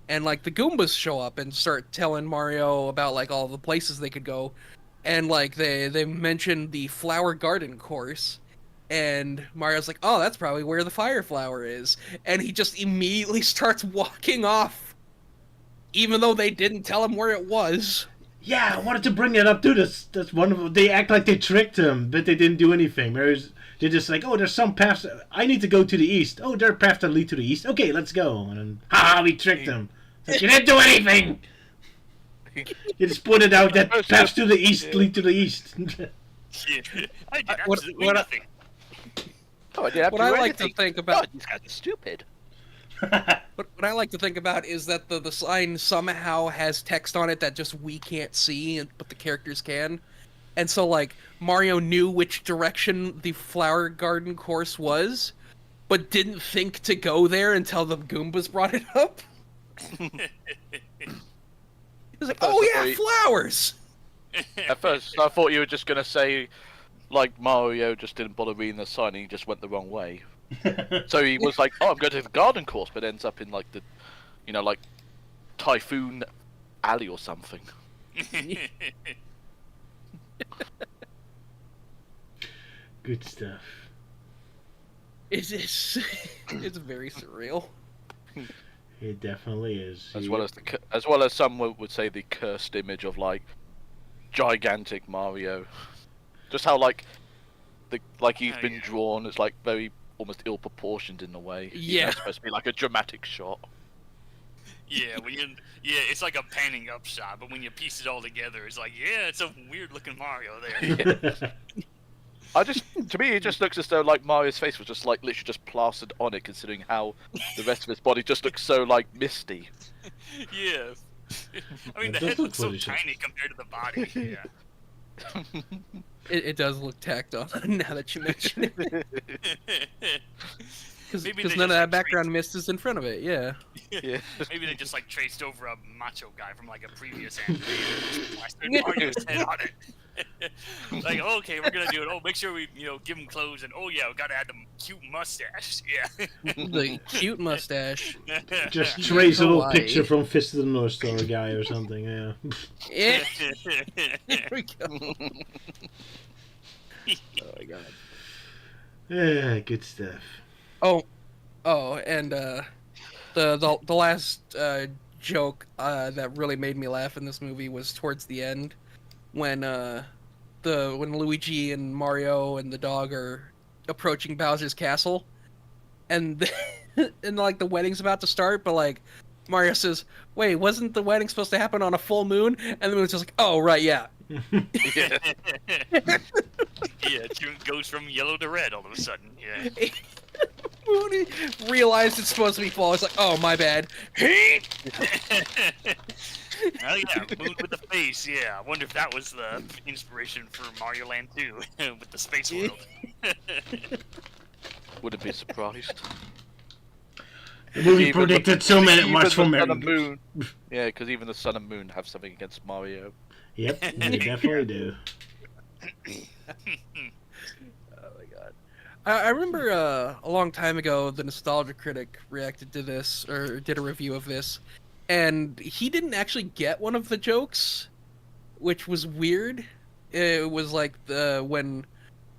and like the Goombas show up and start telling Mario about like all the places they could go, and like they mention the flower garden course, and Mario's like, oh, that's probably where the fire flower is, and he just immediately starts walking off, even though they didn't tell him where it was.
Yeah, I wanted to bring that up too. That's wonderful. They act like they tricked him, but they didn't do anything. They're just like, oh, there's some paths. I need to go to the east. Oh, there are paths that lead to the east. Okay, let's go. And then, we tricked him. Like, you didn't do anything. You just pointed out that paths to the east lead to the east.
Yeah. I did
What-
absolutely
what-
nothing.
Oh, I didn't have
What
to
I
do
like to
anything.
think about,
God, these guys are stupid.
what I like to think about is that the sign somehow has text on it that just we can't see, but the characters can. And so, like, Mario knew which direction the flower garden course was, but didn't think to go there until the Goombas brought it up. He was like, oh yeah, flowers!
At first, I thought you were just going to say, like, Mario just didn't bother reading the sign and he just went the wrong way. So he was like, oh, I'm going to the garden course, but ends up in, like, the, like, Typhoon Alley or something.
Good stuff.
It's very surreal.
It definitely is.
As well as some would say the cursed image of like gigantic Mario. Just how like he's been drawn. It's like very almost ill proportioned in a way.
Yeah.
It's supposed to be like a dramatic shot.
Yeah, it's like a panning up shot, but when you piece it all together, it's like, yeah, it's a weird looking Mario there.
To me, it just looks as though like Mario's face was just like literally just plastered on it, considering how the rest of his body just looks so like misty.
Yeah. I mean,
It
the
does
head
look
looks so
Photoshop.
tiny compared to the body. Yeah.
It does look tacked on now that you mention it. Because
Maybe
none
they
of
just,
that
like,
background mist is in front of it, yeah.
Yeah.
Maybe they just like traced over a macho guy from like a previous anime and just plastered Mario's head on it. Like, okay, we're gonna do it. Oh, make sure we, give him clothes, and oh yeah, we gotta add the cute mustache. Yeah.
The cute mustache.
Just trace a little
Kawaii.
picture from Fist of the North Star guy or something, yeah.
Yeah. There we go.
Oh my god.
Yeah, good stuff.
Oh, and the last joke that really made me laugh in this movie was towards the end, when Luigi and Mario and the dog are approaching Bowser's castle, and and like the wedding's about to start, but like Mario says, "Wait, wasn't the wedding supposed to happen on a full moon?" And the moon's just like, "Oh right, yeah."
Yeah.
Yeah, June goes from yellow to red all of a sudden. Yeah.
When he realized it's supposed to be fall, it's like, "Oh my bad."
Oh yeah, moon with the face. Yeah, I wonder if that was the inspiration for Mario Land 2 with the space world.
Wouldn't be surprised.
The movie
Even
predicted
the-
so
even
much
the
from
Sun and
Mario.
Moon. Yeah, because even the Sun and Moon have something against Mario.
Yep, they definitely do.
Oh my god. I remember a long time ago, the Nostalgia Critic reacted to this, or did a review of this, and he didn't actually get one of the jokes, which was weird. It was like when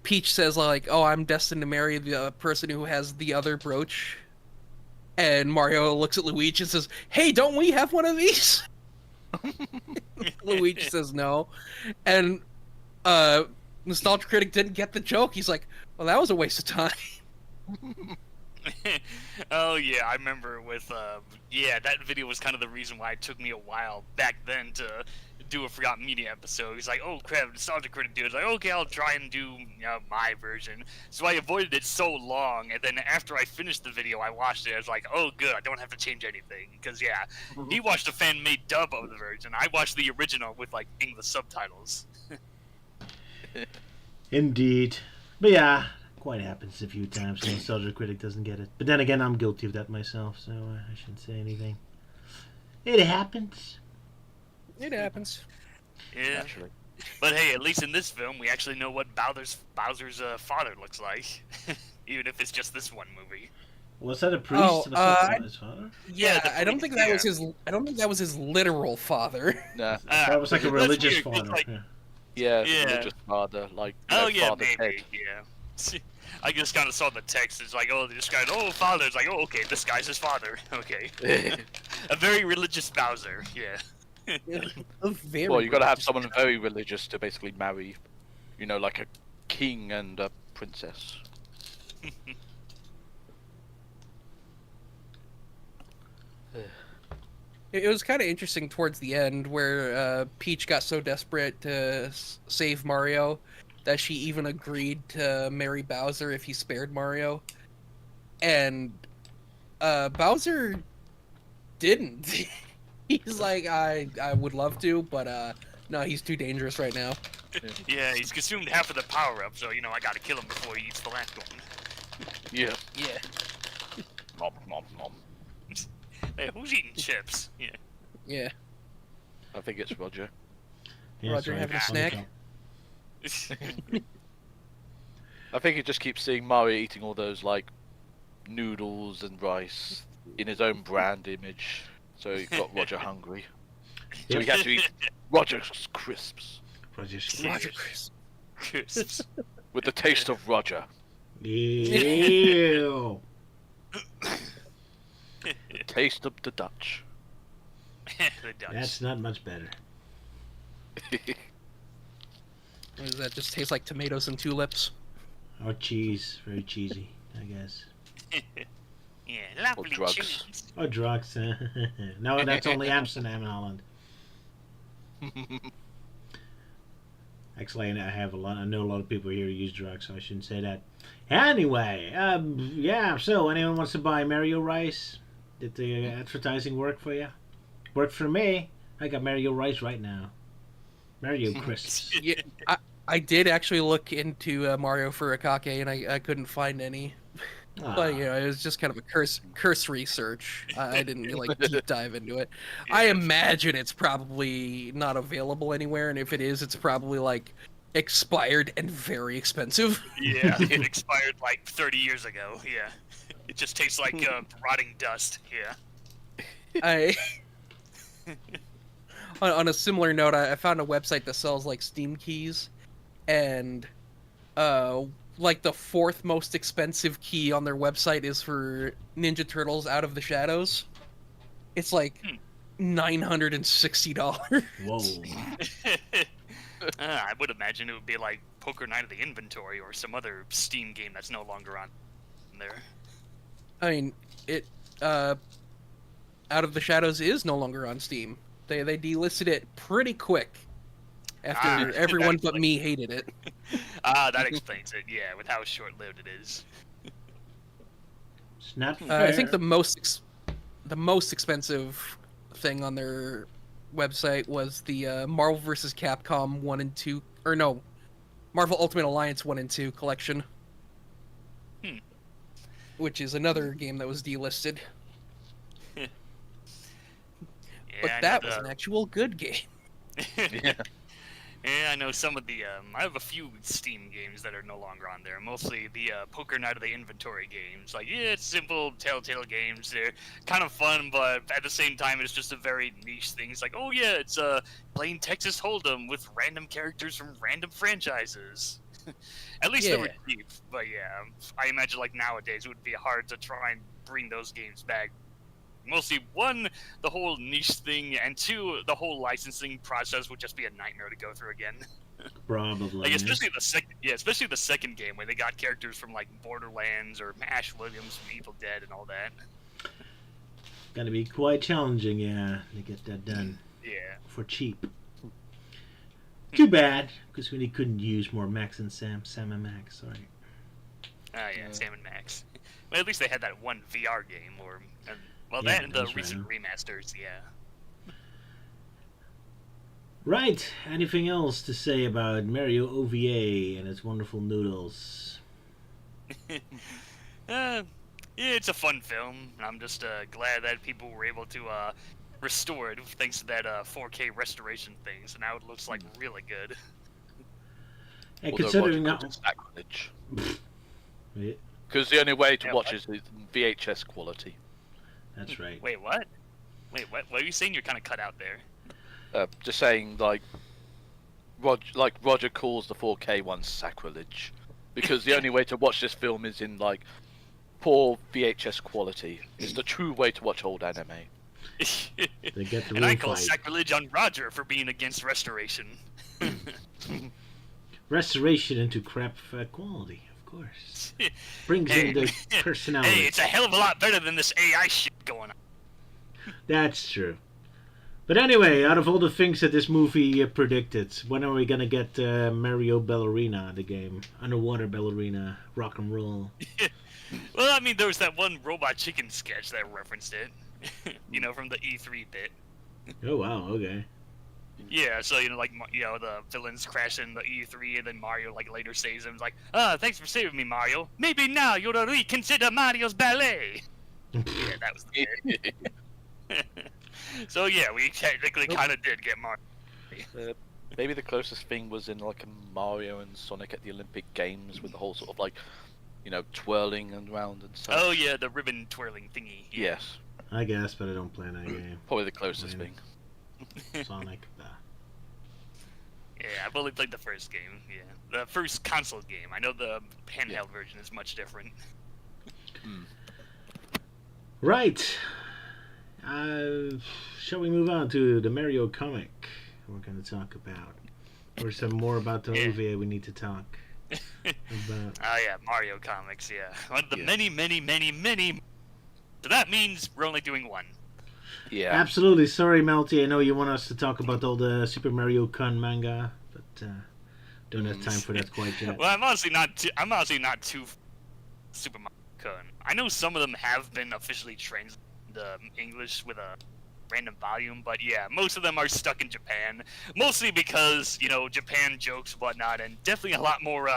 Peach says like, "Oh, I'm destined to marry the person who has the other brooch," and Mario looks at Luigi and says, "Hey, don't we have one of these?" Luigi says no, and Nostalgia Critic didn't get the joke. He's like, "Well, that was a waste of time."
Oh yeah, I remember with that video was kind of the reason why it took me a while back then to do a Forgotten Media episode. He's like, "Oh crap, Nostalgia Critic dude." It's like, "Okay, I'll try and do my version." So I avoided it so long, and then after I finished the video, I watched it. I was like, "Oh good, I don't have to change anything." Because he watched a fan-made dub of the version. I watched the original with like English subtitles.
Indeed. But yeah, quite happens a few times. The Nostalgia Critic doesn't get it. But then again, I'm guilty of that myself, so I shouldn't say anything. It happens.
It happens.
Yeah.
Naturally.
But hey, at least in this film, we actually know what Bowser's father looks like, even if it's just this one movie.
Was that a priest?
Oh,
Was that his father?
Yeah,
the
I don't think that was
priest,
his. I don't think that was his literal father.
Nah.
I thought it was like a
That's
religious
weird, 'cause,
father.
like,
yeah.
Yeah,
Yeah.
religious father, like
Oh yeah,
Father
maybe. Yeah. I just kind of saw the text. It's like, oh, this guy. Oh, father. It's like, oh, okay, this guy's his father. Okay.
Ted.
A very religious Bowser. Yeah.
Very
Well, you got to have
religious.
someone very religious to basically marry, like a king and a princess.
It was kind of interesting towards the end where Peach got so desperate to save Mario that she even agreed to marry Bowser if he spared Mario. And Bowser didn't. He's like, I would love to, but no, he's too dangerous right now.
Yeah, he's consumed half of the power up, so I gotta kill him before he eats the last one.
Yeah.
Yeah.
Nom, nom, nom.
Hey, who's eating chips? Yeah.
Yeah.
I think it's Roger.
Yeah,
Roger
sorry,
having a
funny
snack?
joke.
I think he just keeps seeing Mario eating all those like noodles and rice in his own brand image, so he got Roger hungry. So he had to eat Roger's crisps
Roger's
Roger Chris.
Crisps.
with the taste of Roger.
Ew.
taste of the Dutch.
The Dutch.
That's not much better.
What does that just taste like? Tomatoes and tulips?
Or cheese. Very cheesy, I guess.
Yeah,
Or
lovely
drugs.
tunes.
Or drugs. No, that's only Amsterdam, Holland. Actually, I know a lot of people here who use drugs, so I shouldn't say that. Anyway, yeah. So, anyone wants to buy Mario Rice? Did the advertising work for you? Worked for me. I got Mario Rice right now. Mario crisps.
Yeah, I did actually look into Mario Furikake, and I couldn't find any. But you know, it was just kind of a cursory search. I didn't like deep dive into it. I imagine it's probably not available anywhere, and if it is, it's probably like expired and very expensive.
Yeah, it expired like 30 years ago. Yeah, it just tastes like rotting dust. Yeah.
I on a similar note, I found a website that sells like Steam keys, and like the fourth most expensive key on their website is for Ninja Turtles Out of the Shadows. It's like $960.
Whoa.
I would imagine it would be like Poker Night of the Inventory or some other Steam game that's no longer on there.
I mean, it Out of the Shadows is no longer on Steam. They delisted it pretty quick after everyone but me hated it.
That explains it. Yeah, with how short-lived it is.
It's not fair.
I think the most expensive thing on their website was the Marvel vs. Capcom 1 and 2, or no, Marvel Ultimate Alliance 1 and 2 collection. Which is another game that was delisted. But
Yeah,
that was an actual good game.
Yeah.
Yeah, I know some of the. I have a few Steam games that are no longer on there. Mostly the Poker Night of the Inventory games. Like, yeah, it's simple Telltale games. They're kind of fun, but at the same time, it's just a very niche thing. It's like, oh yeah, it's playing Texas Hold'em with random characters from random franchises. At least they were cheap. But yeah, I imagine like nowadays it would be hard to try and bring those games back. Mostly, one, the whole niche thing, and two, the whole licensing process would just be a nightmare to go through again.
Probably.
Like especially the second game where they got characters from like Borderlands or Ash Williams from Evil Dead and all that.
Gonna be quite challenging, yeah, to get that done
Yeah.
for cheap. Too bad, because we couldn't use more Max and Sam and Max. Sorry.
Yeah, Sam and Max. Well, at least they had that one VR game,
Yeah,
that and the
that's right.
recent remasters, yeah.
Right. Anything else to say about Mario OVA and its wonderful noodles?
Yeah, it's a fun film. I'm just glad that people were able to restore it thanks to that 4K restoration thing. So now it looks like really good.
And
Although
considering
Roger
now,
called it sacrilege.
Yeah,
Because the only way to
Yeah,
watch
what?
is VHS quality.
that's right.
Wait, what? Wait, what? What are you saying? You're kind of cut out there.
Just saying, like Roger calls the 4K one sacrilege, because the only way to watch this film is in like poor VHS quality. It's the true way to watch old anime.
They get the
And I
real
call
fight.
sacrilege on Roger for being against restoration.
Restoration into crap quality, of course. Brings in the personality.
Hey, it's a hell of a lot better than this AI shit going on.
That's true. But anyway, out of all the things that this movie predicted, when are we gonna get Mario Ballerina, the game? Underwater Ballerina, rock and roll.
Well, I mean, there was that one Robot Chicken sketch that referenced it. You know, from the E3 bit.
Oh wow, okay.
Yeah, so, you know, like, you know, the villains crash in the E3, and then Mario, like, later saves him. He's like, thanks for saving me, Mario. Maybe now you'll reconsider Mario's ballet. Yeah, that was the bit. So, yeah, we technically kind of did get Mario.
Maybe the closest thing was in like a Mario and Sonic at the Olympic Games with the whole sort of like, you know, twirling around and stuff.
Oh, yeah, the ribbon twirling thingy. Yeah.
Yes,
I guess, but I don't play that game.
probably the closest
Maybe.
thing.
Sonic.
Yeah, I've only played the first game, yeah. The first console game. I know the handheld version is much different.
Right. Shall we move on to the Mario comic we're going to talk about? Or some more about the OVA we need to talk about?
Oh yeah, Mario comics, yeah. One of the many. So that means we're only doing one.
Yeah.
Absolutely. Sorry, Melty. I know you want us to talk about all the Super Mario-Kun manga, but don't have time for that quite yet.
Well, I'm honestly not too Super Mario-Kun. I know some of them have been officially translated into English with a random volume, but yeah, most of them are stuck in Japan. Mostly because, Japan jokes and whatnot, and definitely a lot more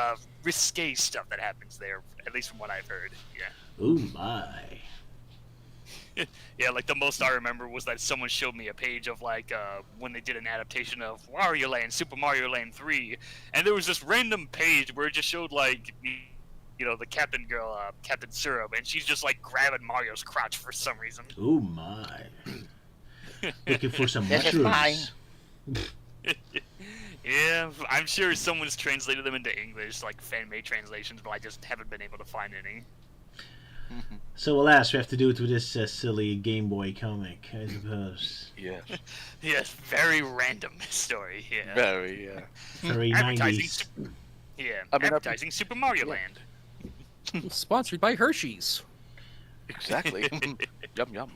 risque stuff that happens there, at least from what I've heard. Yeah.
Oh my.
Yeah, like the most I remember was that someone showed me a page of when they did an adaptation of Wario Land, Super Mario Land 3, and there was this random page where it just showed the captain girl, Captain Syrup, and she's just grabbing Mario's crotch for some reason.
Oh my. Looking for some mushrooms.
Yeah, I'm sure someone's translated them into English, like fan-made translations, but I just haven't been able to find any.
So alas, we have to do it with this silly Game Boy comic, I suppose.
Yes.
Yes, very random story, yeah.
Very, yeah.
Very 90s.
Advertising Super Mario Land.
Sponsored by Hershey's.
Exactly. Yum yum.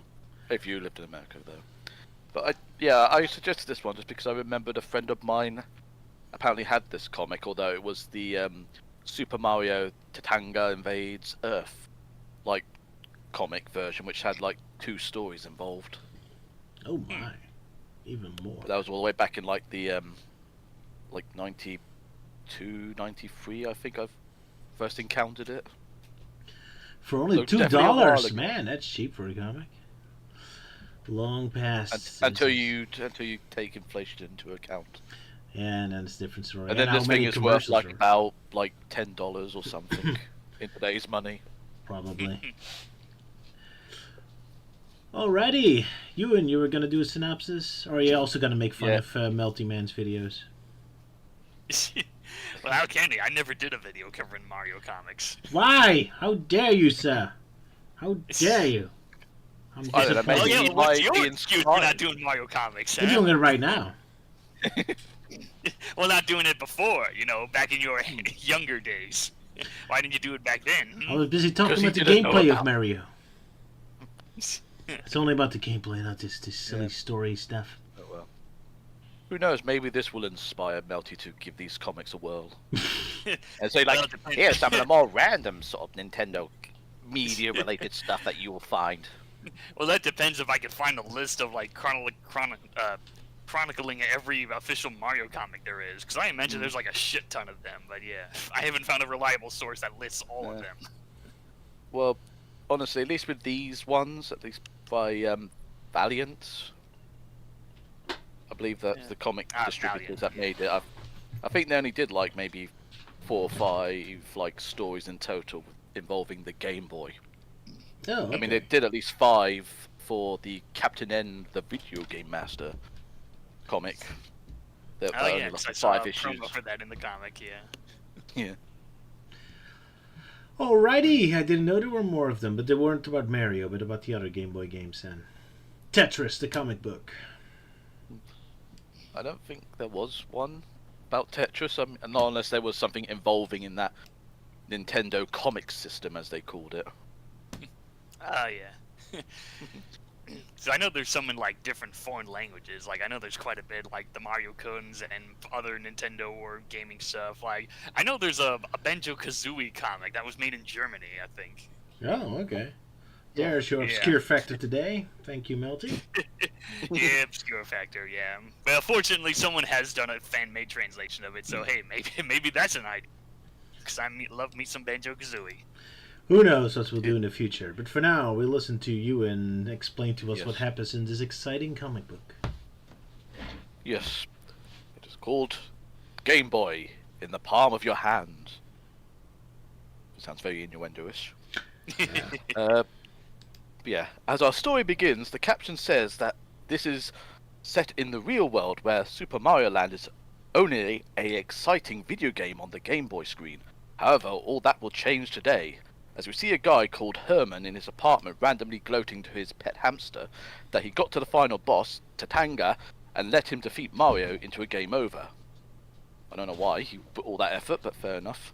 If you lived in America, though. But I suggested this one just because I remembered a friend of mine apparently had this comic, although it was the Super Mario Tatanga Invades Earth comic version, which had 2 stories involved.
Oh my. Even more.
That was all the way back in the 92, 93, I think I've first encountered it.
For only
So definitely a while
$2,
ago.
man, that's cheap for a comic. Long past.
Until you take inflation into account.
Yeah, and then it's a different story.
And then
how
this
many
thing is worth
commercials are-
about $10 or something in today's money.
Probably. Alrighty, Euan, you were gonna do a synopsis, or are you also gonna make fun
Yeah.
of Meltyman's videos?
Well, how can he? I never did a video covering Mario comics.
Why? How dare you, sir? How dare you? I'm
I don't know,
disappointed.
maybe
Well,
he
yeah, what's
might be
your excuse for not
inspired.
doing Mario comics,
You're
huh?
doing it right now.
Well, not doing it before, back in your younger days. Why didn't you do it back then?
I was busy talking
Because he
about the
didn't know
gameplay of
about-
Mario. It's only about the gameplay, not this silly
Yeah.
story stuff.
Oh, well. Who knows? Maybe this will inspire Melty to give these comics a whirl. And say,
Well, it depends.
here's some of the more random sort of Nintendo media-related stuff that you will find.
Well, that depends if I can find a list of chronicling every official Mario comic there is. Because I imagine there's a shit ton of them. But yeah, I haven't found a reliable source that lists all of them.
Well, honestly, at least with these ones, at least by Valiant, I believe that's the comic distributors that made it. I think they only did maybe 4 or 5 stories in total involving the Game Boy.
Oh, okay.
I mean, they did at least 5 for the Captain N, the Video Game Master comic. That
Oh
only
yeah, 'cause I
5
saw a
issues.
promo for that in the comic. Yeah.
Yeah.
Alrighty, I didn't know there were more of them, but they weren't about Mario, but about the other Game Boy games then. Tetris, the comic book.
I don't think there was one about Tetris, not unless there was something involving in that Nintendo comic system, as they called it.
Oh yeah. So I know there's some in different foreign languages. I know there's quite a bit, the Mario-Kuns and other Nintendo or gaming stuff. I know there's a Banjo-Kazooie comic that was made in Germany, I think.
Oh, okay. There's your
Yeah.
obscure fact of today. Thank you, Melty.
Yeah, obscure factor. Yeah. Well, fortunately, someone has done a fan-made translation of it. So hey, maybe that's an idea. Because love me some Banjo-Kazooie.
Who knows what we'll do in the future. But for now, we'll listen to you and explain to us
Yes.
what happens in this exciting comic book.
Yes, it is called Game Boy in the palm of your hand. Sounds very innuendo-ish. Yeah, as our story begins, the caption says that this is set in the real world where Super Mario Land is only a exciting video game on the Game Boy screen. However, all that will change today as we see a guy called Herman in his apartment randomly gloating to his pet hamster that he got to the final boss, Tatanga, and let him defeat Mario into a game over. I don't know why he put all that effort, but fair enough.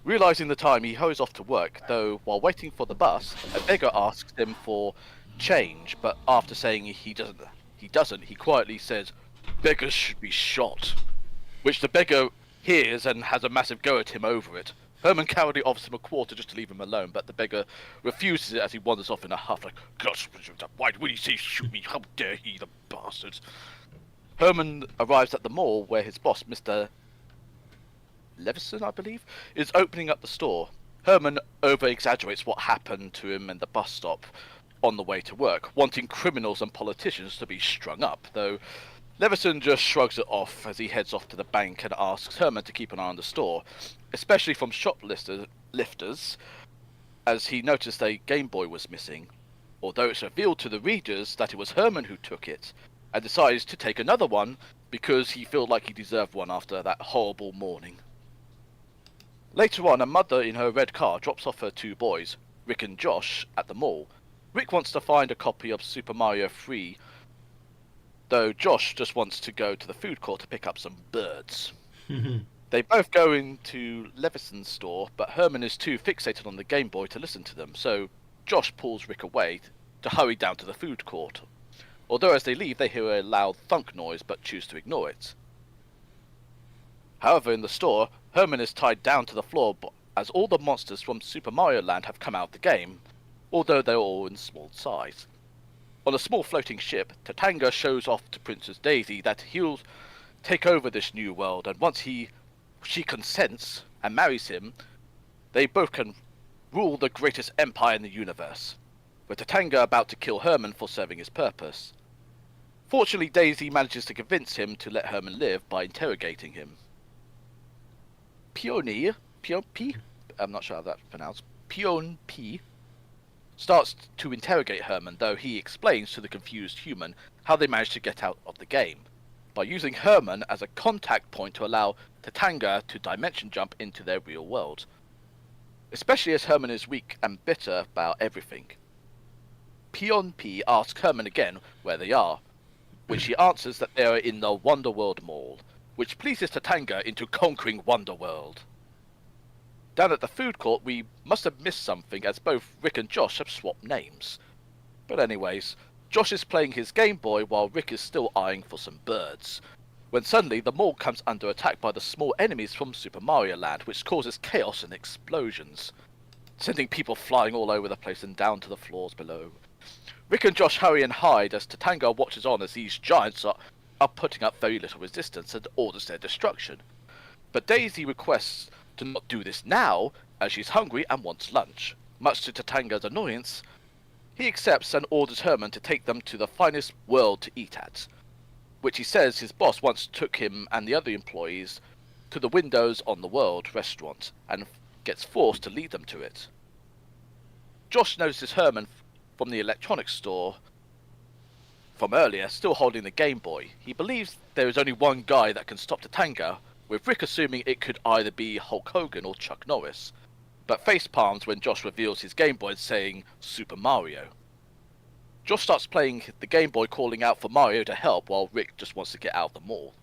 Realising the time, he hurries off to work, though while waiting for the bus, a beggar asks him for change, but after saying he doesn't, he quietly says, "Beggars should be shot," which the beggar hears and has a massive go at him over it. Herman cowardly offers him a quarter just to leave him alone, but the beggar refuses it as he wanders off in a huff, like, "Gosh, why would he say shoot me? How dare he, the bastard!" Herman arrives at the mall where his boss, Mr. Levison, I believe, is opening up the store. Herman over-exaggerates what happened to him in the bus stop on the way to work, wanting criminals and politicians to be strung up, though Levison just shrugs it off as he heads off to the bank and asks Herman to keep an eye on the store, especially from shoplifters, as he noticed a Game Boy was missing, although it's revealed to the readers that it was Herman who took it, and decides to take another one because he felt like he deserved one after that horrible morning. Later on, a mother in her red car drops off her 2 boys, Rick and Josh, at the mall. Rick wants to find a copy of Super Mario 3, though Josh just wants to go to the food court to pick up some birds. They both go into Levison's store, but Herman is too fixated on the Game Boy to listen to them, so Josh pulls Rick away to hurry down to the food court. Although as they leave, they hear a loud thunk noise, but choose to ignore it. However, in the store, Herman is tied down to the floor as all the monsters from Super Mario Land have come out of the game, although they're all in small size. On a small floating ship, Tatanga shows off to Princess Daisy that he'll take over this new world, and once she consents and marries him, they both can rule the greatest empire in the universe, with Tatanga about to kill Herman for serving his purpose. Fortunately, Daisy manages to convince him to let Herman live by interrogating him. I'm not sure how that's pronounced, Pion P, starts to interrogate Herman, though he explains to the confused human how they managed to get out of the game, by using Herman as a contact point to allow Tatanga to dimension jump into their real world. Especially as Herman is weak and bitter about everything. Pion P asks Herman again where they are, which he answers that they are in the Wonder World Mall, which pleases Tatanga into conquering Wonder World. Down at the food court, we must have missed something as both Rick and Josh have swapped names. But anyways, Josh is playing his Game Boy while Rick is still eyeing for some birds, when suddenly the mall comes under attack by the small enemies from Super Mario Land, which causes chaos and explosions, sending people flying all over the place and down to the floors below. Rick and Josh hurry and hide as Tatanga watches on as these giants are putting up very little resistance and orders their destruction. But Daisy requests to not do this now, as she's hungry and wants lunch. Much to Tatanga's annoyance, he accepts and orders Herman to take them to the finest world to eat at, which he says his boss once took him and the other employees to the Windows on the World restaurant, and gets forced to lead them to it. Josh notices Herman from the electronics store from earlier, still holding the Game Boy. He believes there is only one guy that can stop Tatanga, with Rick assuming it could either be Hulk Hogan or Chuck Norris, but face palms when Josh reveals his Game Boy saying Super Mario. Josh starts playing the Game Boy, calling out for Mario to help while Rick just wants to get out of the mall.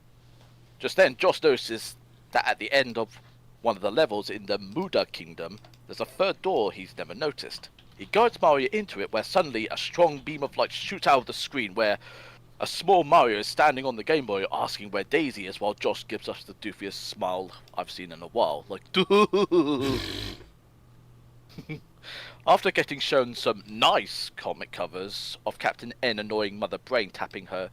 Just then, Josh notices that at the end of one of the levels in the Muda Kingdom, there's a third door he's never noticed. He guides Mario into it, where suddenly a strong beam of light shoots out of the screen, where a small Mario is standing on the Game Boy asking where Daisy is, while Josh gives us the doofiest smile I've seen in a while. Like, after getting shown some nice comic covers of Captain N annoying Mother Brain tapping her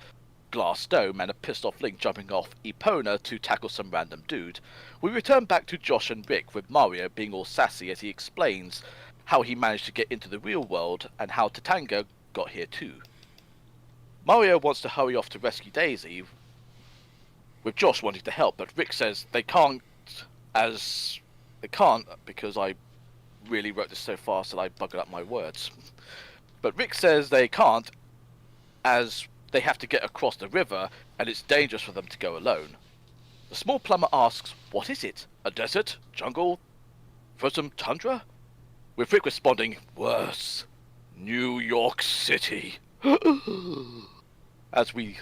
glass dome and a pissed off Link jumping off Epona to tackle some random dude, we return back to Josh and Rick, with Mario being all sassy as he explains how he managed to get into the real world and how Tatanga got here too. Mario wants to hurry off to rescue Daisy, with Josh wanting to help, but Rick says they can't because I really wrote this so fast that I buggered up my words. But Rick says they can't as they have to get across the river and it's dangerous for them to go alone. The small plumber asks, what is it? A desert? Jungle? Frozen tundra? with Rick responding, "Worse, New York City." As we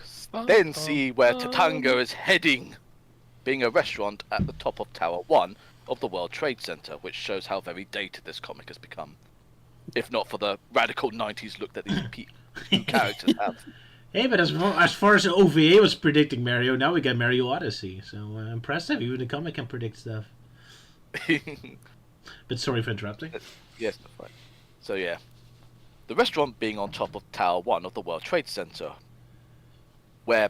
then see where Tatanga is heading, being a restaurant at the top of Tower 1 of the World Trade Center, which shows how very dated this comic has become. If not for the radical 90s look that these new characters have.
Hey, but as far as OVA was predicting Mario, now we got Mario Odyssey. So impressive. Even the comic can predict stuff. But sorry for interrupting.
Yes, that's right. So yeah. The restaurant being on top of Tower 1 of the World Trade Center, where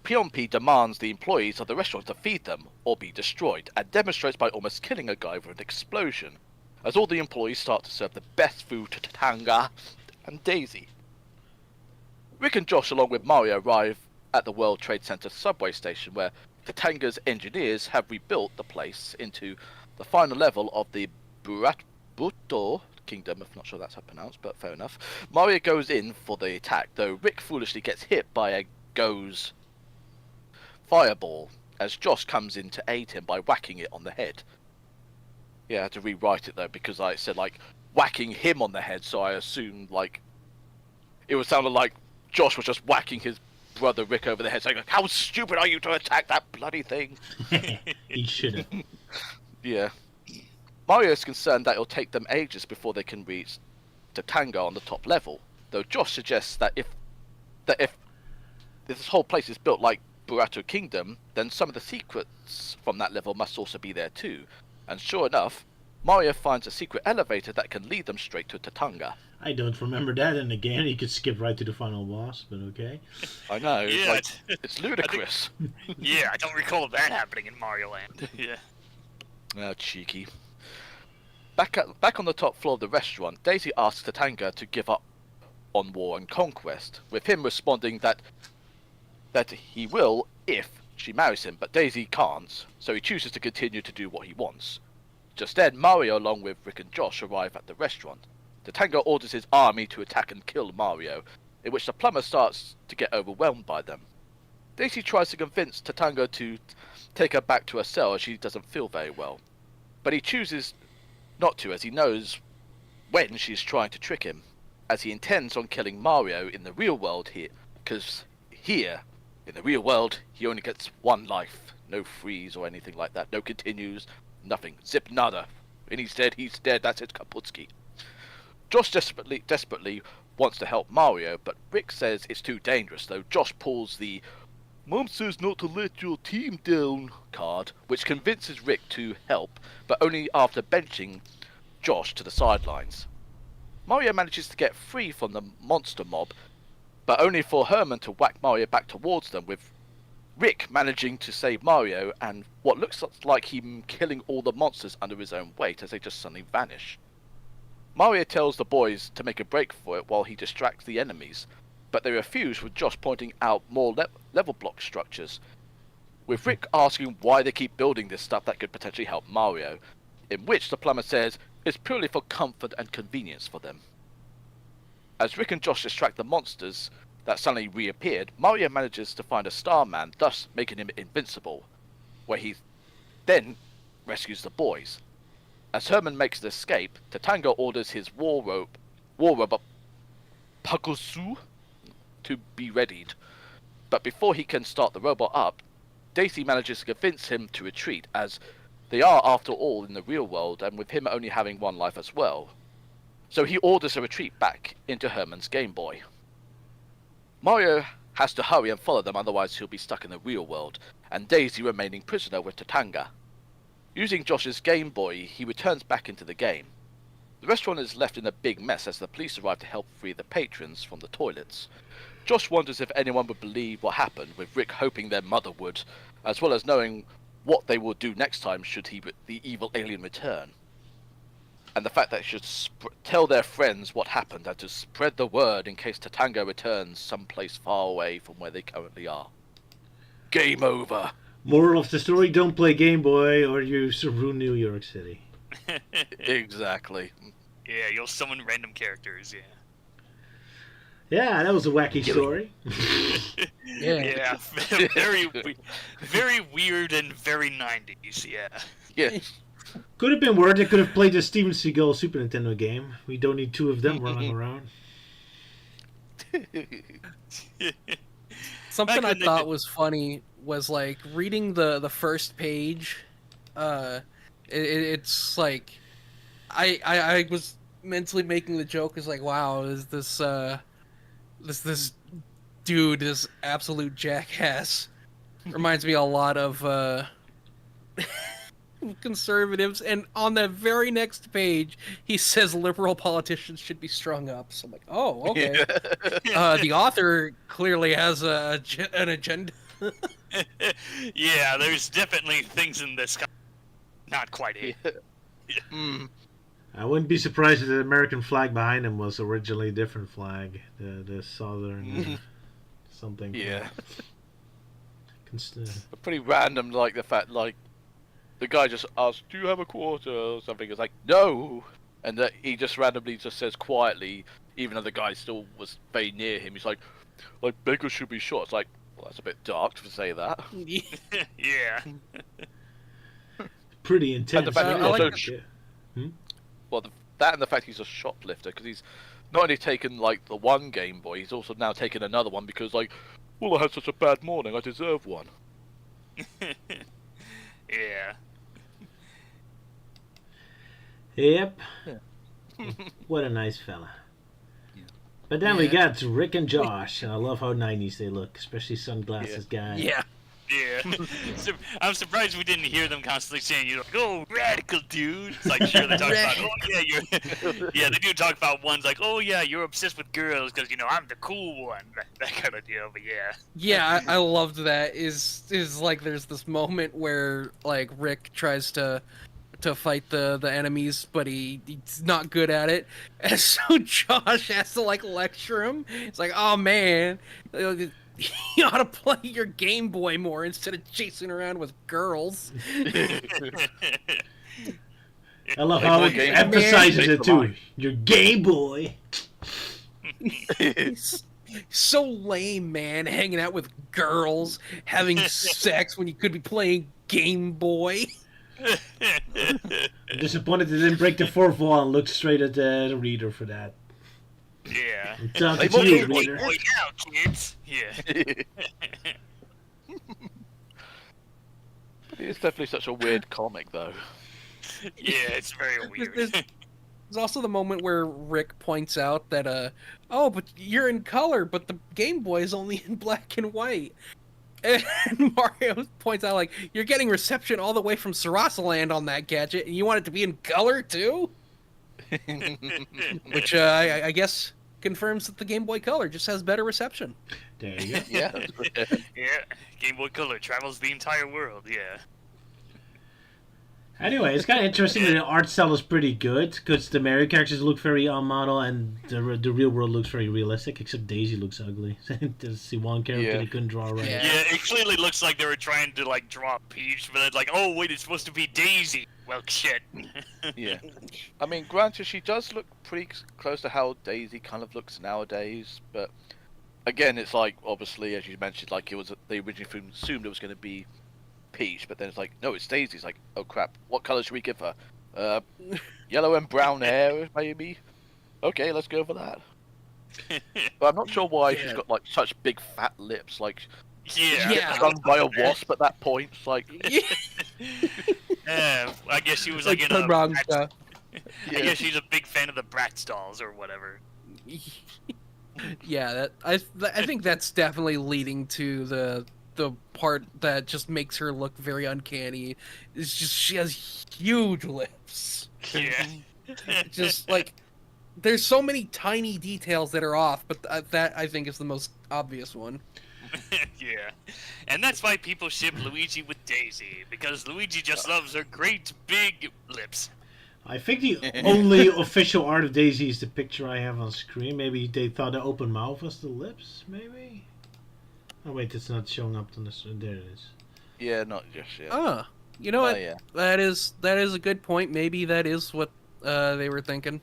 P.O.P. demands the employees of the restaurant to feed them or be destroyed, and demonstrates by almost killing a guy with an explosion, as all the employees start to serve the best food to Tatanga and Daisy. Rick and Josh, along with Mario, arrive at the World Trade Center subway station, where Tatanga's engineers have rebuilt the place into the final level of the Buto Kingdom. I'm not sure that's how pronounced, but fair enough. Mario goes in for the attack, though Rick foolishly gets hit by a Go's fireball, as Josh comes in to aid him by whacking it on the head. Yeah, I had to rewrite it though, because I said like whacking him on the head, so I assumed like it would sound like Josh was just whacking his brother Rick over the head, saying like, "How stupid are you to attack that bloody thing?"
He should have.
Yeah. Mario is concerned that it'll take them ages before they can reach Tatanga on the top level, though Josh suggests that if this whole place is built like Burato Kingdom, then some of the secrets from that level must also be there too. And sure enough, Mario finds a secret elevator that can lead them straight to Tatanga.
I don't remember that in the game. You could skip right to the final boss, but okay.
I know,
Yeah,
it's ludicrous.
Yeah, I don't recall that happening in Mario Land. Yeah.
Oh, cheeky. Back on the top floor of the restaurant, Daisy asks Tatanga to give up on war and conquest, with him responding that he will if she marries him, but Daisy can't, so he chooses to continue to do what he wants. Just then, Mario, along with Rick and Josh, arrive at the restaurant. Tatanga orders his army to attack and kill Mario, in which the plumber starts to get overwhelmed by them. Daisy tries to convince Tatanga to take her back to her cell as she doesn't feel very well, but he chooses not to, as he knows when she's trying to trick him, as he intends on killing Mario in the real world here, because here, in the real world, he only gets one life. No freeze or anything like that, no continues, nothing, zip nada. When he's dead, that's it, Kaputski. Josh desperately wants to help Mario, but Rick says it's too dangerous, though Josh pulls the "Mom says not to let your team down" card, which convinces Rick to help, but only after benching Josh to the sidelines. Mario manages to get free from the monster mob, but only for Herman to whack Mario back towards them, with Rick managing to save Mario and what looks like him killing all the monsters under his own weight as they just suddenly vanish. Mario tells the boys to make a break for it while he distracts the enemies, but they refuse, with Josh pointing out more level block structures, with Rick asking why they keep building this stuff that could potentially help Mario, in which the plumber says it's purely for comfort and convenience for them. As Rick and Josh distract the monsters that suddenly reappeared, Mario manages to find a Starman, thus making him invincible, where he then rescues the boys. As Herman makes the escape, Tatanga orders his war robot Pakusu to be readied, but before he can start the robot up, Daisy manages to convince him to retreat, as they are after all in the real world, and with him only having one life as well. So he orders a retreat back into Herman's Game Boy. Mario has to hurry and follow them, otherwise he'll be stuck in the real world, and Daisy remaining prisoner with Tatanga. Using Josh's Game Boy, he returns back into the game. The restaurant is left in a big mess as the police arrive to help free the patrons from the toilets. Josh wonders if anyone would believe what happened, with Rick hoping their mother would, as well as knowing what they will do next time should the evil alien return. And the fact that they should tell their friends what happened and to spread the word in case Tatanga returns someplace far away from where they currently are. Game over.
Moral of the story, don't play Game Boy or you ruin New York City.
Exactly.
Yeah, you'll summon random characters, yeah.
Yeah, that was a wacky story.
Yeah, very weird and very 90s, yeah.
Yeah.
Could have been worse. They could have played the Steven Seagal Super Nintendo game. We don't need two of them running around.
Something
Back
I
when they
thought
did-
was funny was like reading the first page. It's like I was mentally making the joke is like, wow, is this this dude, this absolute jackass, reminds me a lot of conservatives. And on the very next page, he says liberal politicians should be strung up. So I'm like, oh, okay. The author clearly has an agenda.
Yeah, there's definitely things in this. Not quite it.
Mm.
I wouldn't be surprised if the American flag behind him was originally a different flag, the southern something.
Yeah.
Const-
Pretty random, like the fact, like the guy just asks, "Do you have a quarter?" or something. It's like, "No," and that he just randomly just says quietly, even though the guy still was very near him. He's like beggars should be shot. It's like, well, that's a bit dark to say that.
Yeah.
Pretty intense.
fact
that he also-
Well, that and the fact he's a shoplifter, because he's not only taken like the one Game Boy, he's also now taken another one because like, well, I had such a bad morning, I deserve one.
Yeah.
Yep.
Yeah.
What a nice fella. But then we got Rick and Josh, and I love how 90s they look, especially sunglasses guy.
Yeah.
Yeah. I'm surprised we didn't hear them constantly saying, "You're like, oh, radical dude." It's like, sure, they talk about, oh, yeah, you're. Yeah, they do talk about ones like, oh, yeah, you're obsessed with girls because, I'm the cool one. That kind of deal, but yeah.
Yeah, I loved that. Is like there's this moment where like Rick tries to fight the enemies, but he's not good at it, and so Josh has to like lecture him. It's like, oh man, you ought to play your Game Boy more instead of chasing around with girls.
I love
Like
how
more
it
games.
emphasizes
Man.
it too. Your Game Boy.
He's so lame, man, hanging out with girls, having sex when you could be playing Game Boy.
I'm disappointed they didn't break the fourth wall and look straight at the reader for that.
Yeah.
I'm talking
They
to you,
won't
Boy,
reader.
boy, now, kids. Yeah.
It's definitely such a weird comic, though.
Yeah, it's very weird.
There's also the moment where Rick points out that, oh, but you're in color, but the Game Boy is only in black and white. And Mario points out, like, you're getting reception all the way from Sarasaland on that gadget, and you want it to be in color, too? Which, I guess, confirms that the Game Boy Color just has better reception.
There you go.
Yeah.
Yeah, Game Boy Color travels the entire world, yeah.
Anyway, it's kind of interesting that the art style is pretty good because the Mario characters look very on model and the real world looks very realistic, except Daisy looks ugly. There's the one character
Yeah.
they couldn't draw right.
Yeah.
Yeah, it clearly looks like they were trying to, like, draw Peach, but it's like, oh, wait, it's supposed to be Daisy. Well, shit.
Yeah. I mean, granted, she does look pretty close to how Daisy kind of looks nowadays, but again, it's like, obviously, as you mentioned, like, it was they originally assumed it was going to be Peach, but then it's like, no, it's Daisy. It's like, oh crap, what color should we give her? Yellow and brown hair, maybe? Okay, let's go for that. But I'm not sure why she's got, like, such big fat lips, like,
Yeah.
Yeah.
stung by a wasp at that point. It's like,
I guess she was, like, in
the
a...
wrong
I
stuff.
guess she's a big fan of the Bratz dolls or whatever.
Yeah, I think that's definitely leading to the part that just makes her look very uncanny. It's just she has huge lips.
Yeah.
Just like there's so many tiny details that are off, but that I think is the most obvious one.
Yeah. And that's why people ship Luigi with Daisy, because Luigi just loves her great big lips.
I think the only official art of Daisy is the picture I have on screen. Maybe they thought the open mouth was the lips, maybe? Oh wait, it's not showing up on this. There it is.
yeah, not just yet.
Ah, you know
Oh,
what?
yeah.
That is a good point. Maybe that is what they were thinking.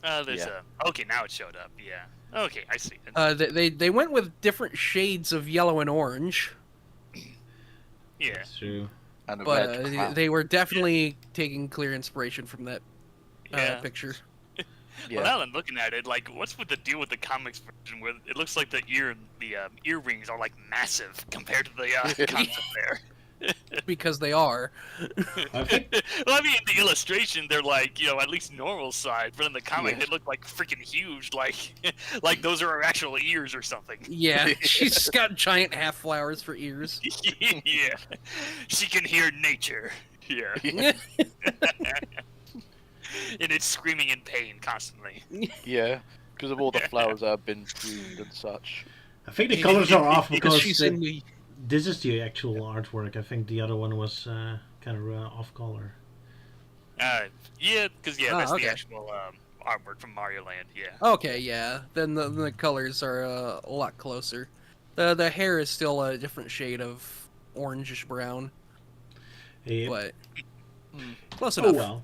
There's okay, now it showed up, yeah. Okay, I see it.
They went with different shades of yellow and orange.
Yeah.
That's true.
And a
but
red cloud.
they were definitely taking clear inspiration from that
Yeah.
picture.
Well, now that I'm looking at it, like, what's with the deal with the comics version where it looks like the earrings are like massive compared to the concept there?
Because they are.
I think
Well, I mean, in the illustration, they're like, at least normal size, but in the comic,
Yeah.
they look like freaking huge, like, like those are her actual ears or something.
Yeah, she's just got giant half flowers for ears.
Yeah, she can hear nature. Yeah,
Yeah.
and it's screaming in pain constantly.
Yeah, because of all the flowers that have been pruned and such.
I think the colors are off because
she's in the.
this is the actual artwork. I think the other one was kind of off color.
Yeah, because that's
okay.
the actual artwork from Mario Land. Yeah.
Okay, yeah. Then the colors are a lot closer. The hair is still a different shade of orangish brown,
Yep.
but
Hmm.
close
Oh
enough.
well.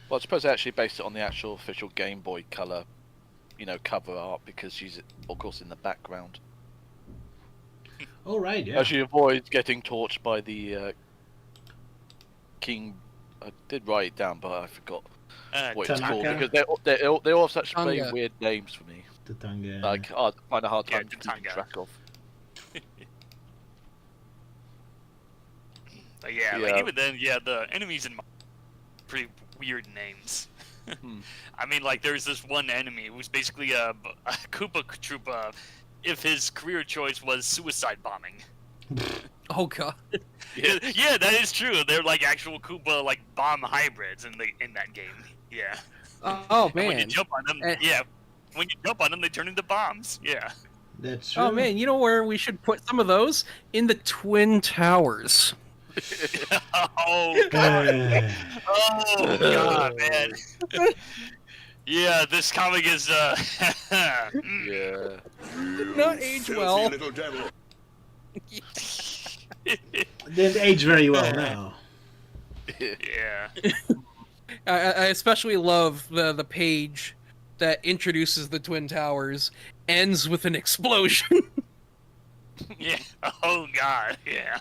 Well, I suppose they actually based it on the actual official Game Boy Color, cover art because she's, of course, in the background.
Oh right, yeah.
As she avoids getting torched by the King. I did write it down, but I forgot what it's called
Tanaka?
because they all have such very
Tanga.
weird names for me.
The Tanga.
Like, I find a hard
Yeah,
time keeping
Tanga.
track of.
But yeah, like
Yeah.
even then, the enemies in Mario pretty weird names.
Hmm.
I mean, like there's this one enemy who's basically a Koopa Troopa if his career choice was suicide bombing.
Oh god.
Yeah, that is true. They're like actual Koopa like bomb hybrids in that game. Yeah.
Oh
And when you
man.
jump on them,
Eh.
when you jump on them, they turn into bombs. Yeah.
That's true.
Oh man, you know where we should put some of those? In the Twin Towers.
Oh god.
Uh,
Oh god, man. Yeah, this comic is
Yeah.
Did not age well.
didn't age very well now.
Yeah.
I especially love the page that introduces the Twin Towers, ends with an explosion.
Yeah. Oh god. Yeah.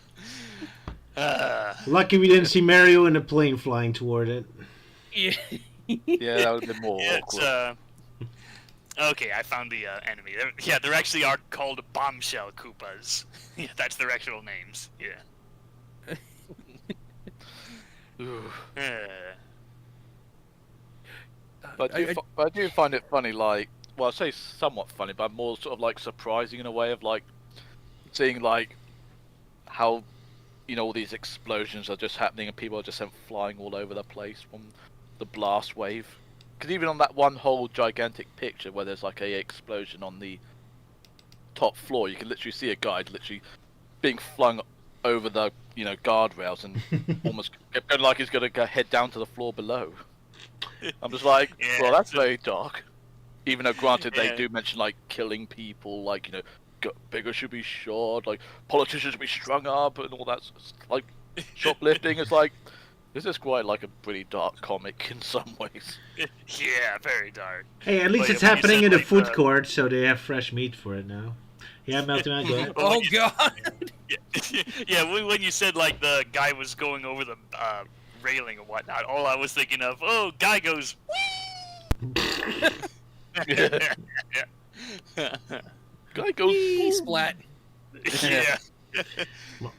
Lucky we didn't see Mario in a plane flying toward it.
Yeah.
Yeah, that would have been more
It's
awkward.
okay. I found the enemy. They're actually are called bombshell Koopas. Yeah, that's their actual names. Yeah.
Ooh.
Uh,
But I do find it funny, like, well, I say somewhat funny, but more sort of like surprising in a way of like seeing like how all these explosions are just happening and people are just sent flying all over the place from the blast wave. Because even on that one whole gigantic picture where there's like a explosion on the top floor, you can literally see a guy literally being flung over the guardrails and almost going like he's gonna go head down to the floor below. I'm just like,
Yeah.
well, that's very dark. Even though, granted,
Yeah.
they do mention like killing people, like bigger should be shot, like politicians should be strung up and all that. Like shoplifting is like, this is quite like a pretty dark comic in some ways.
yeah, very dark.
Hey, at least
Well,
it's
yeah, when you
happening
said,
in the
like,
food
the-
court, so they have fresh meat for it now. Yeah, Meltingman, go ahead.
Well,
Oh
when you-
god.
Yeah, when you said like the guy was going over the railing or whatnot, all I was thinking of, guy goes.
Yeah. Guy goes.
Whee, splat.
Yeah.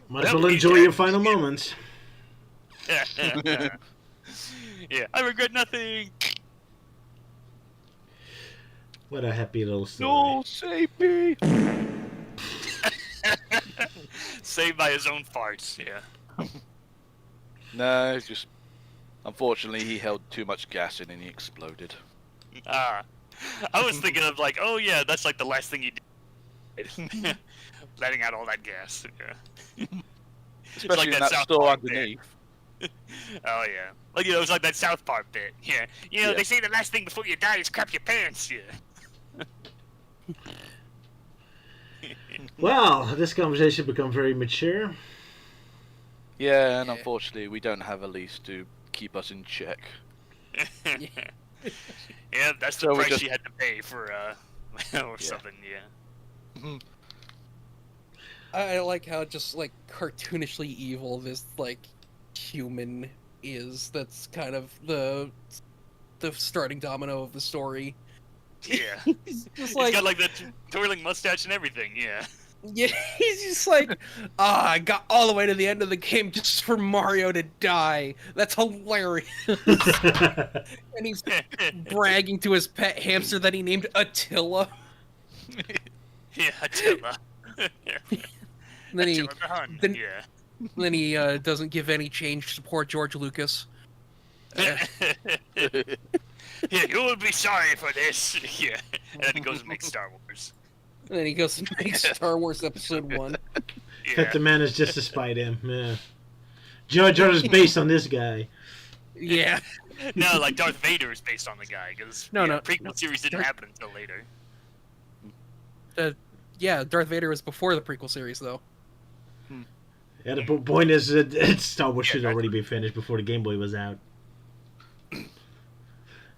Might as well enjoy your final moments.
Yeah, I regret nothing.
What a happy little story.
No, save me!
Saved by his own farts. Yeah.
No, it's just unfortunately he held too much gas in and he exploded.
I was thinking of like, oh yeah, that's like the last thing he did. Letting out all that gas. Yeah.
Especially
like
in
that
that
South
store
Park bit.
underneath.
Oh yeah. Like it was like that South Park bit. Yeah.
Yeah.
They say the last thing before you die is crap your pants. Yeah.
Well, this conversation become very mature.
Yeah, and unfortunately we don't have Elise to keep us in check.
Yeah, that's the
So we
price
just-
she had to pay for or something. Yeah.
I like how just like cartoonishly evil this like human is. That's kind of the starting domino of the story.
Yeah.
He's just
He's
like,
got like the twirling mustache and everything. Yeah.
yeah, he's just like, I got all the way to the end of the game just for Mario to die. That's hilarious. And he's bragging to his pet hamster that he named Attila.
Yeah, Attila.
And then he
Attila the Hun.
then-
Yeah.
then he doesn't give any change to poor George Lucas.
Yeah, you will be sorry for this. Yeah. And then he goes and makes Star Wars.
And then he goes and makes Star Wars Episode 1.
Yeah.
Cut the man is just to spite him. Yeah. Jar Jar is based on this guy.
Yeah.
No, like Darth Vader is based on the guy because
No, no.
prequel series didn't happen until later.
Yeah, Darth Vader was before the prequel series, though.
Yeah, the point is that Star Wars should already be finished before the Game Boy was out.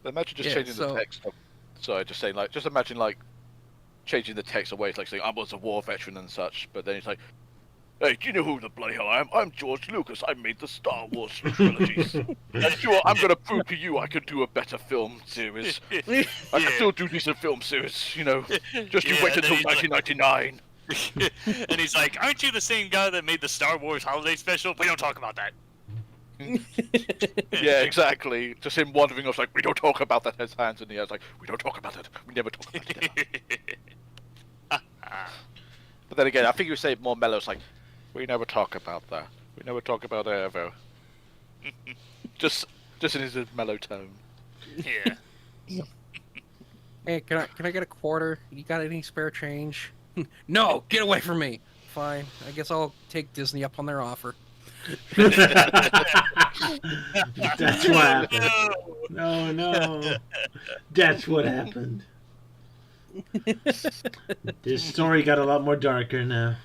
Imagine just
Yeah,
changing
so-
the text. Sorry, just saying, like, just imagine, like, changing the text away, like saying, I was a war veteran and such, but then it's like, hey, do you know who the bloody hell I am? I'm George Lucas. I made the Star Wars trilogies. And sure, I'm going to prove to you I can do a better film series. I can
Yeah.
still do decent film series, you know. Just you
Yeah,
wait
and then
until
he's like-
1999.
And he's like, aren't you the same guy that made the Star Wars holiday special? We don't talk about that.
Yeah, exactly. Just him wandering off, like, we don't talk about that. His hands in the air, it's like, we don't talk about it. We never talk about it. But then again, I think you say it more mellow. It's like, we never talk about that. We never talk about it ever. just in his mellow tone.
Yeah.
Hey, can I get a quarter? You got any spare change? No, get away from me. Fine, I guess I'll take Disney up on their offer.
That's what happened. No. That's what happened. This story got a lot more darker now.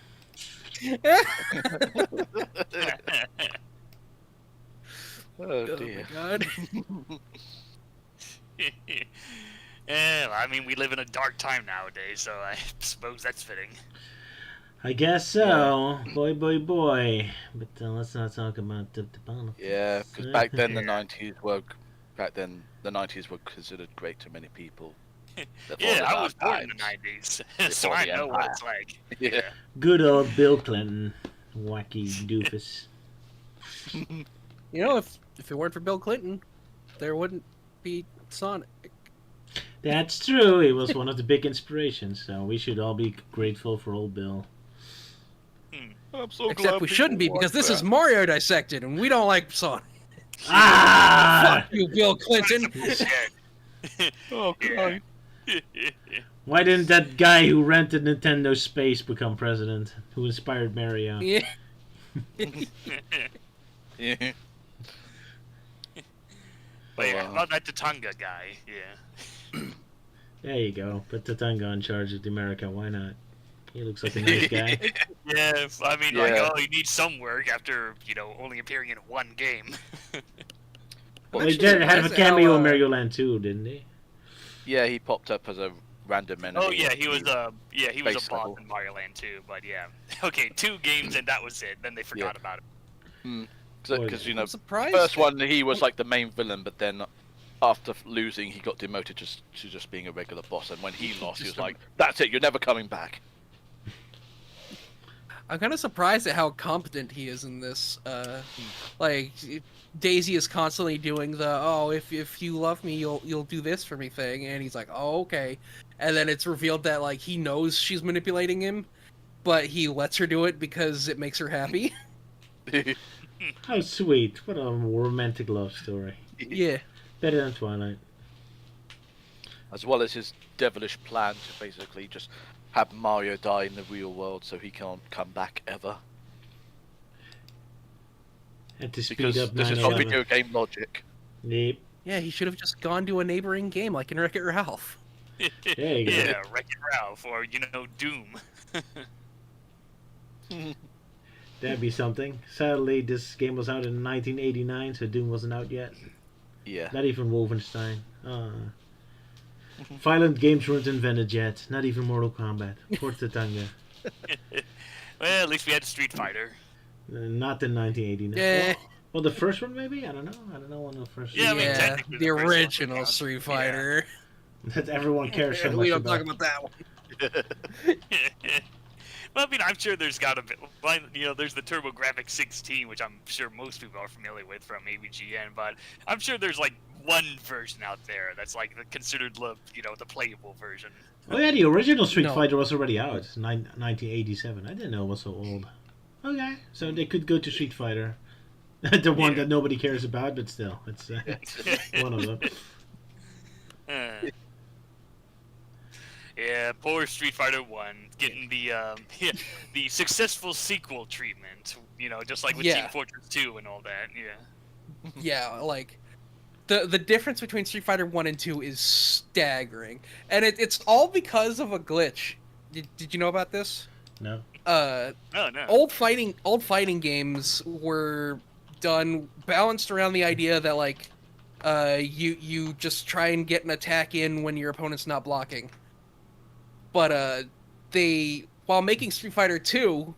Oh
Oh
dear.
my god.
Yeah, I mean, we live in a dark time nowadays, so I suppose that's fitting.
I guess so. Boy. But let's not talk about the politics.
Yeah, because back then the
Yeah.
90s were considered great to many people. Before
Yeah,
the
I was
dark
born in the
times.
90s, so
Before
I
the
know what
Empire.
it's like.
Yeah.
Good old Bill Clinton. Wacky doofus.
You know, if it weren't for Bill Clinton, there wouldn't be Sonic.
That's true. He was one of the big inspirations, so we should all be grateful for old Bill.
I'm so
Except we shouldn't be, because this is Mario Dissected, and we don't like Sonic.
Ah!
Fuck you, Bill Clinton.
Oh, God.
Why didn't that guy who rented Nintendo Space become president? Who inspired Mario?
Yeah.
Yeah.
But yeah,
Wow.
about that Tatanga guy, yeah.
There you go. Put Tatunga in charge of the America. Why not? He looks like a nice guy.
Yeah, I mean, like,
Yeah.
oh, he needs some work after, only appearing in one game.
Well,
I'm
he
actually
did have a
surprised at
cameo
how,
in Mario Land 2, didn't he?
Yeah, he popped up as a random enemy.
Oh yeah, he was a
Base
boss
level.
in Mario Land 2, but yeah. Okay, 2 games and that was it. Then they forgot
Yeah.
about it.
Because, you know,
I'm surprised.
first one he was like the main villain, but then after losing he got demoted to just being a regular boss, and when he lost he was like, that's it, you're never coming back.
I'm kind of surprised at how competent he is in this. Like, Daisy is constantly doing the if you love me you'll do this for me thing, and he's like, oh okay, and then it's revealed that like he knows she's manipulating him, but he lets her do it because it makes her happy.
How sweet. What a romantic love story.
Yeah.
Better than Twilight.
As well as his devilish plan to basically just have Mario die in the real world so he can't come back ever.
And to speed
Because
up
this is not
9/11.
video game logic.
Yep.
Yeah, he should have just gone to a neighboring game like in Wreck-It Ralph.
There you go.
Yeah, Wreck-It Ralph or Doom.
That'd be something. Sadly, this game was out in 1989, so Doom wasn't out yet.
Yeah.
Not even Wolfenstein. Violent games weren't invented yet. Not even Mortal Kombat. Poor Tatanga.
Well, at least we had Street Fighter.
Not in 1989.
Yeah.
Well, the first one maybe? I don't know. I don't know when the first
Yeah, I
one.
mean,
Yeah,
technically
the
the first one
original
counts.
Street
Yeah.
Fighter.
That everyone cares so much
We don't
about.
talk about that one.
Well, I mean, I'm sure there's got a bit. There's the TurboGrafx 16, which I'm sure most people are familiar with from AVGN, but I'm sure there's like one version out there that's like considered the playable version.
Oh yeah, the original Street
No.
Fighter was already out, 1987. I didn't know it was so old. Okay, so they could go to Street Fighter, the one that nobody cares about, but still, it's one of them.
Yeah, poor Street Fighter 1 getting the the successful sequel treatment. Just like with
Yeah.
Team Fortress 2 and all that. Yeah.
Yeah, like the difference between Street Fighter 1 and 2 is staggering, and it's all because of a glitch. Did you know about this?
No.
Oh no.
Old fighting games were balanced around the idea that like you just try and get an attack in when your opponent's not blocking. But while making Street Fighter 2,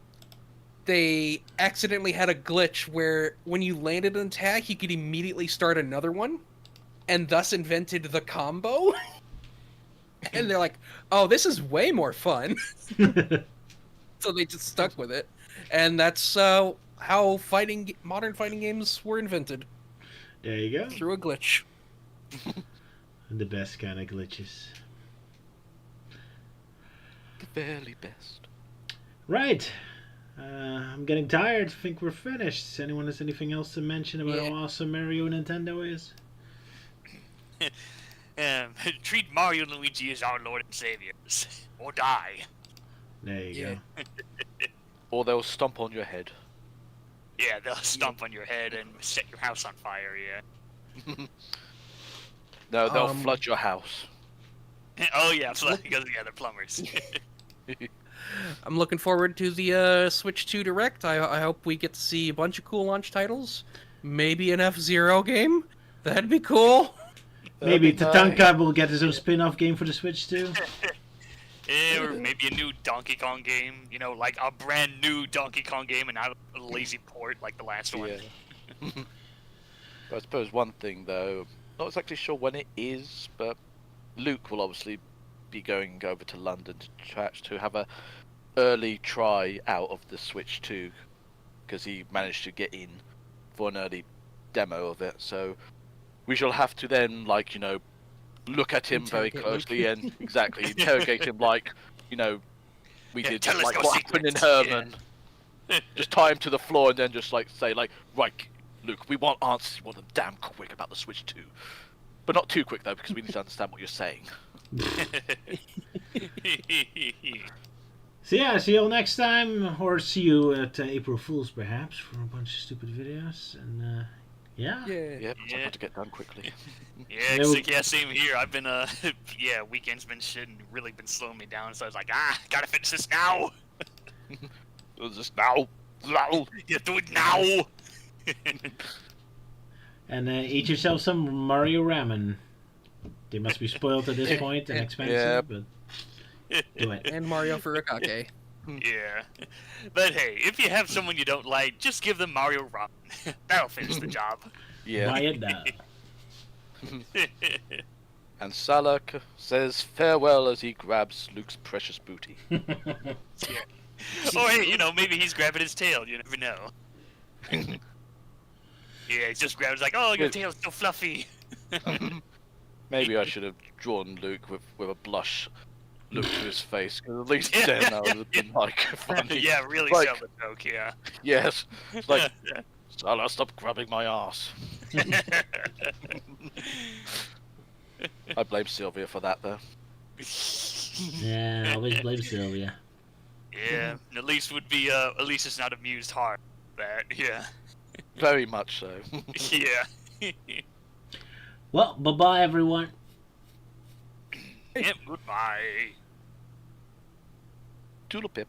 they accidentally had a glitch where when you landed an attack, you could immediately start another one, and thus invented the combo. And they're like, "Oh, this is way more fun." So they just stuck with it, and that's how modern fighting games were invented,
There you go.
through a glitch.
The best kind of glitches.
The very best.
Right. I'm getting tired. I think we're finished. Anyone has anything else to mention about
Yeah.
how awesome Mario Nintendo is?
Treat Mario and Luigi as our Lord and Saviors, or die.
There you
Yeah.
go.
Or they'll stomp on your head.
Yeah, they'll stomp on your head and set your house on fire. Yeah.
No, they'll
Um,
flood your house.
Oh yeah, because they're plumbers.
I'm looking forward to the Switch 2 Direct. I hope we get to see a bunch of cool launch titles. Maybe an F-Zero game. That'd be cool.
Maybe
That'd be
Tatanka will get his own spin-off game for the Switch too.
Yeah, or maybe a new Donkey Kong game. Like a brand new Donkey Kong game and not a lazy port like the last one.
Yeah. But I suppose one thing though, not exactly sure when it is, but Luke will obviously be going over to London to have a early try out of the Switch 2, because he managed to get in for an early demo of it. So we shall have to then, look at him very
Interrogate
closely
Luke.
and exactly interrogate him like, we
Yeah,
did
tell us
like
your
what happened in
secrets.
Herman. Just tie him to the floor and then just say right, Luke, we want answers. We want them damn quick about the Switch 2. But not too quick though, because we need to understand what you're saying.
So yeah, see you all next time, or see you at April Fool's perhaps for a bunch of stupid videos. And yeah.
Yeah.
Yeah, because I've
Yeah.
got to get done quickly.
Yeah, same here. I've been weekend's been shit and really been slowing me down. So I was like, gotta finish this now.
Just now.
Yeah, do it now.
And eat yourself some Mario ramen. They must be spoiled at this point and expensive,
Yeah.
but do it.
And Mario Furikake.
Yeah, but hey, if you have someone you don't like, just give them Mario Ramen. That'll finish the job.
Yeah.
Buy it now.
And Sala says farewell as he grabs Luke's precious booty.
Or hey, maybe he's grabbing his tail. You never know. Yeah, he's just grabbing like, oh, your
Good.
tail's so fluffy.
Maybe I should have drawn Luke with a blush look to his face, 'cause at least then that would have been funny.
Yeah, really
Like-
sell the joke. Yeah.
Yes. It's like, Sala, stop grabbing my ass. I blame Sylvia for that though.
Yeah, always blame Sylvia.
Yeah, at least it's not amused hard. That, yeah.
Very much so.
Yeah.
Well, bye-bye, everyone.
Yep, goodbye.
Doodle pip.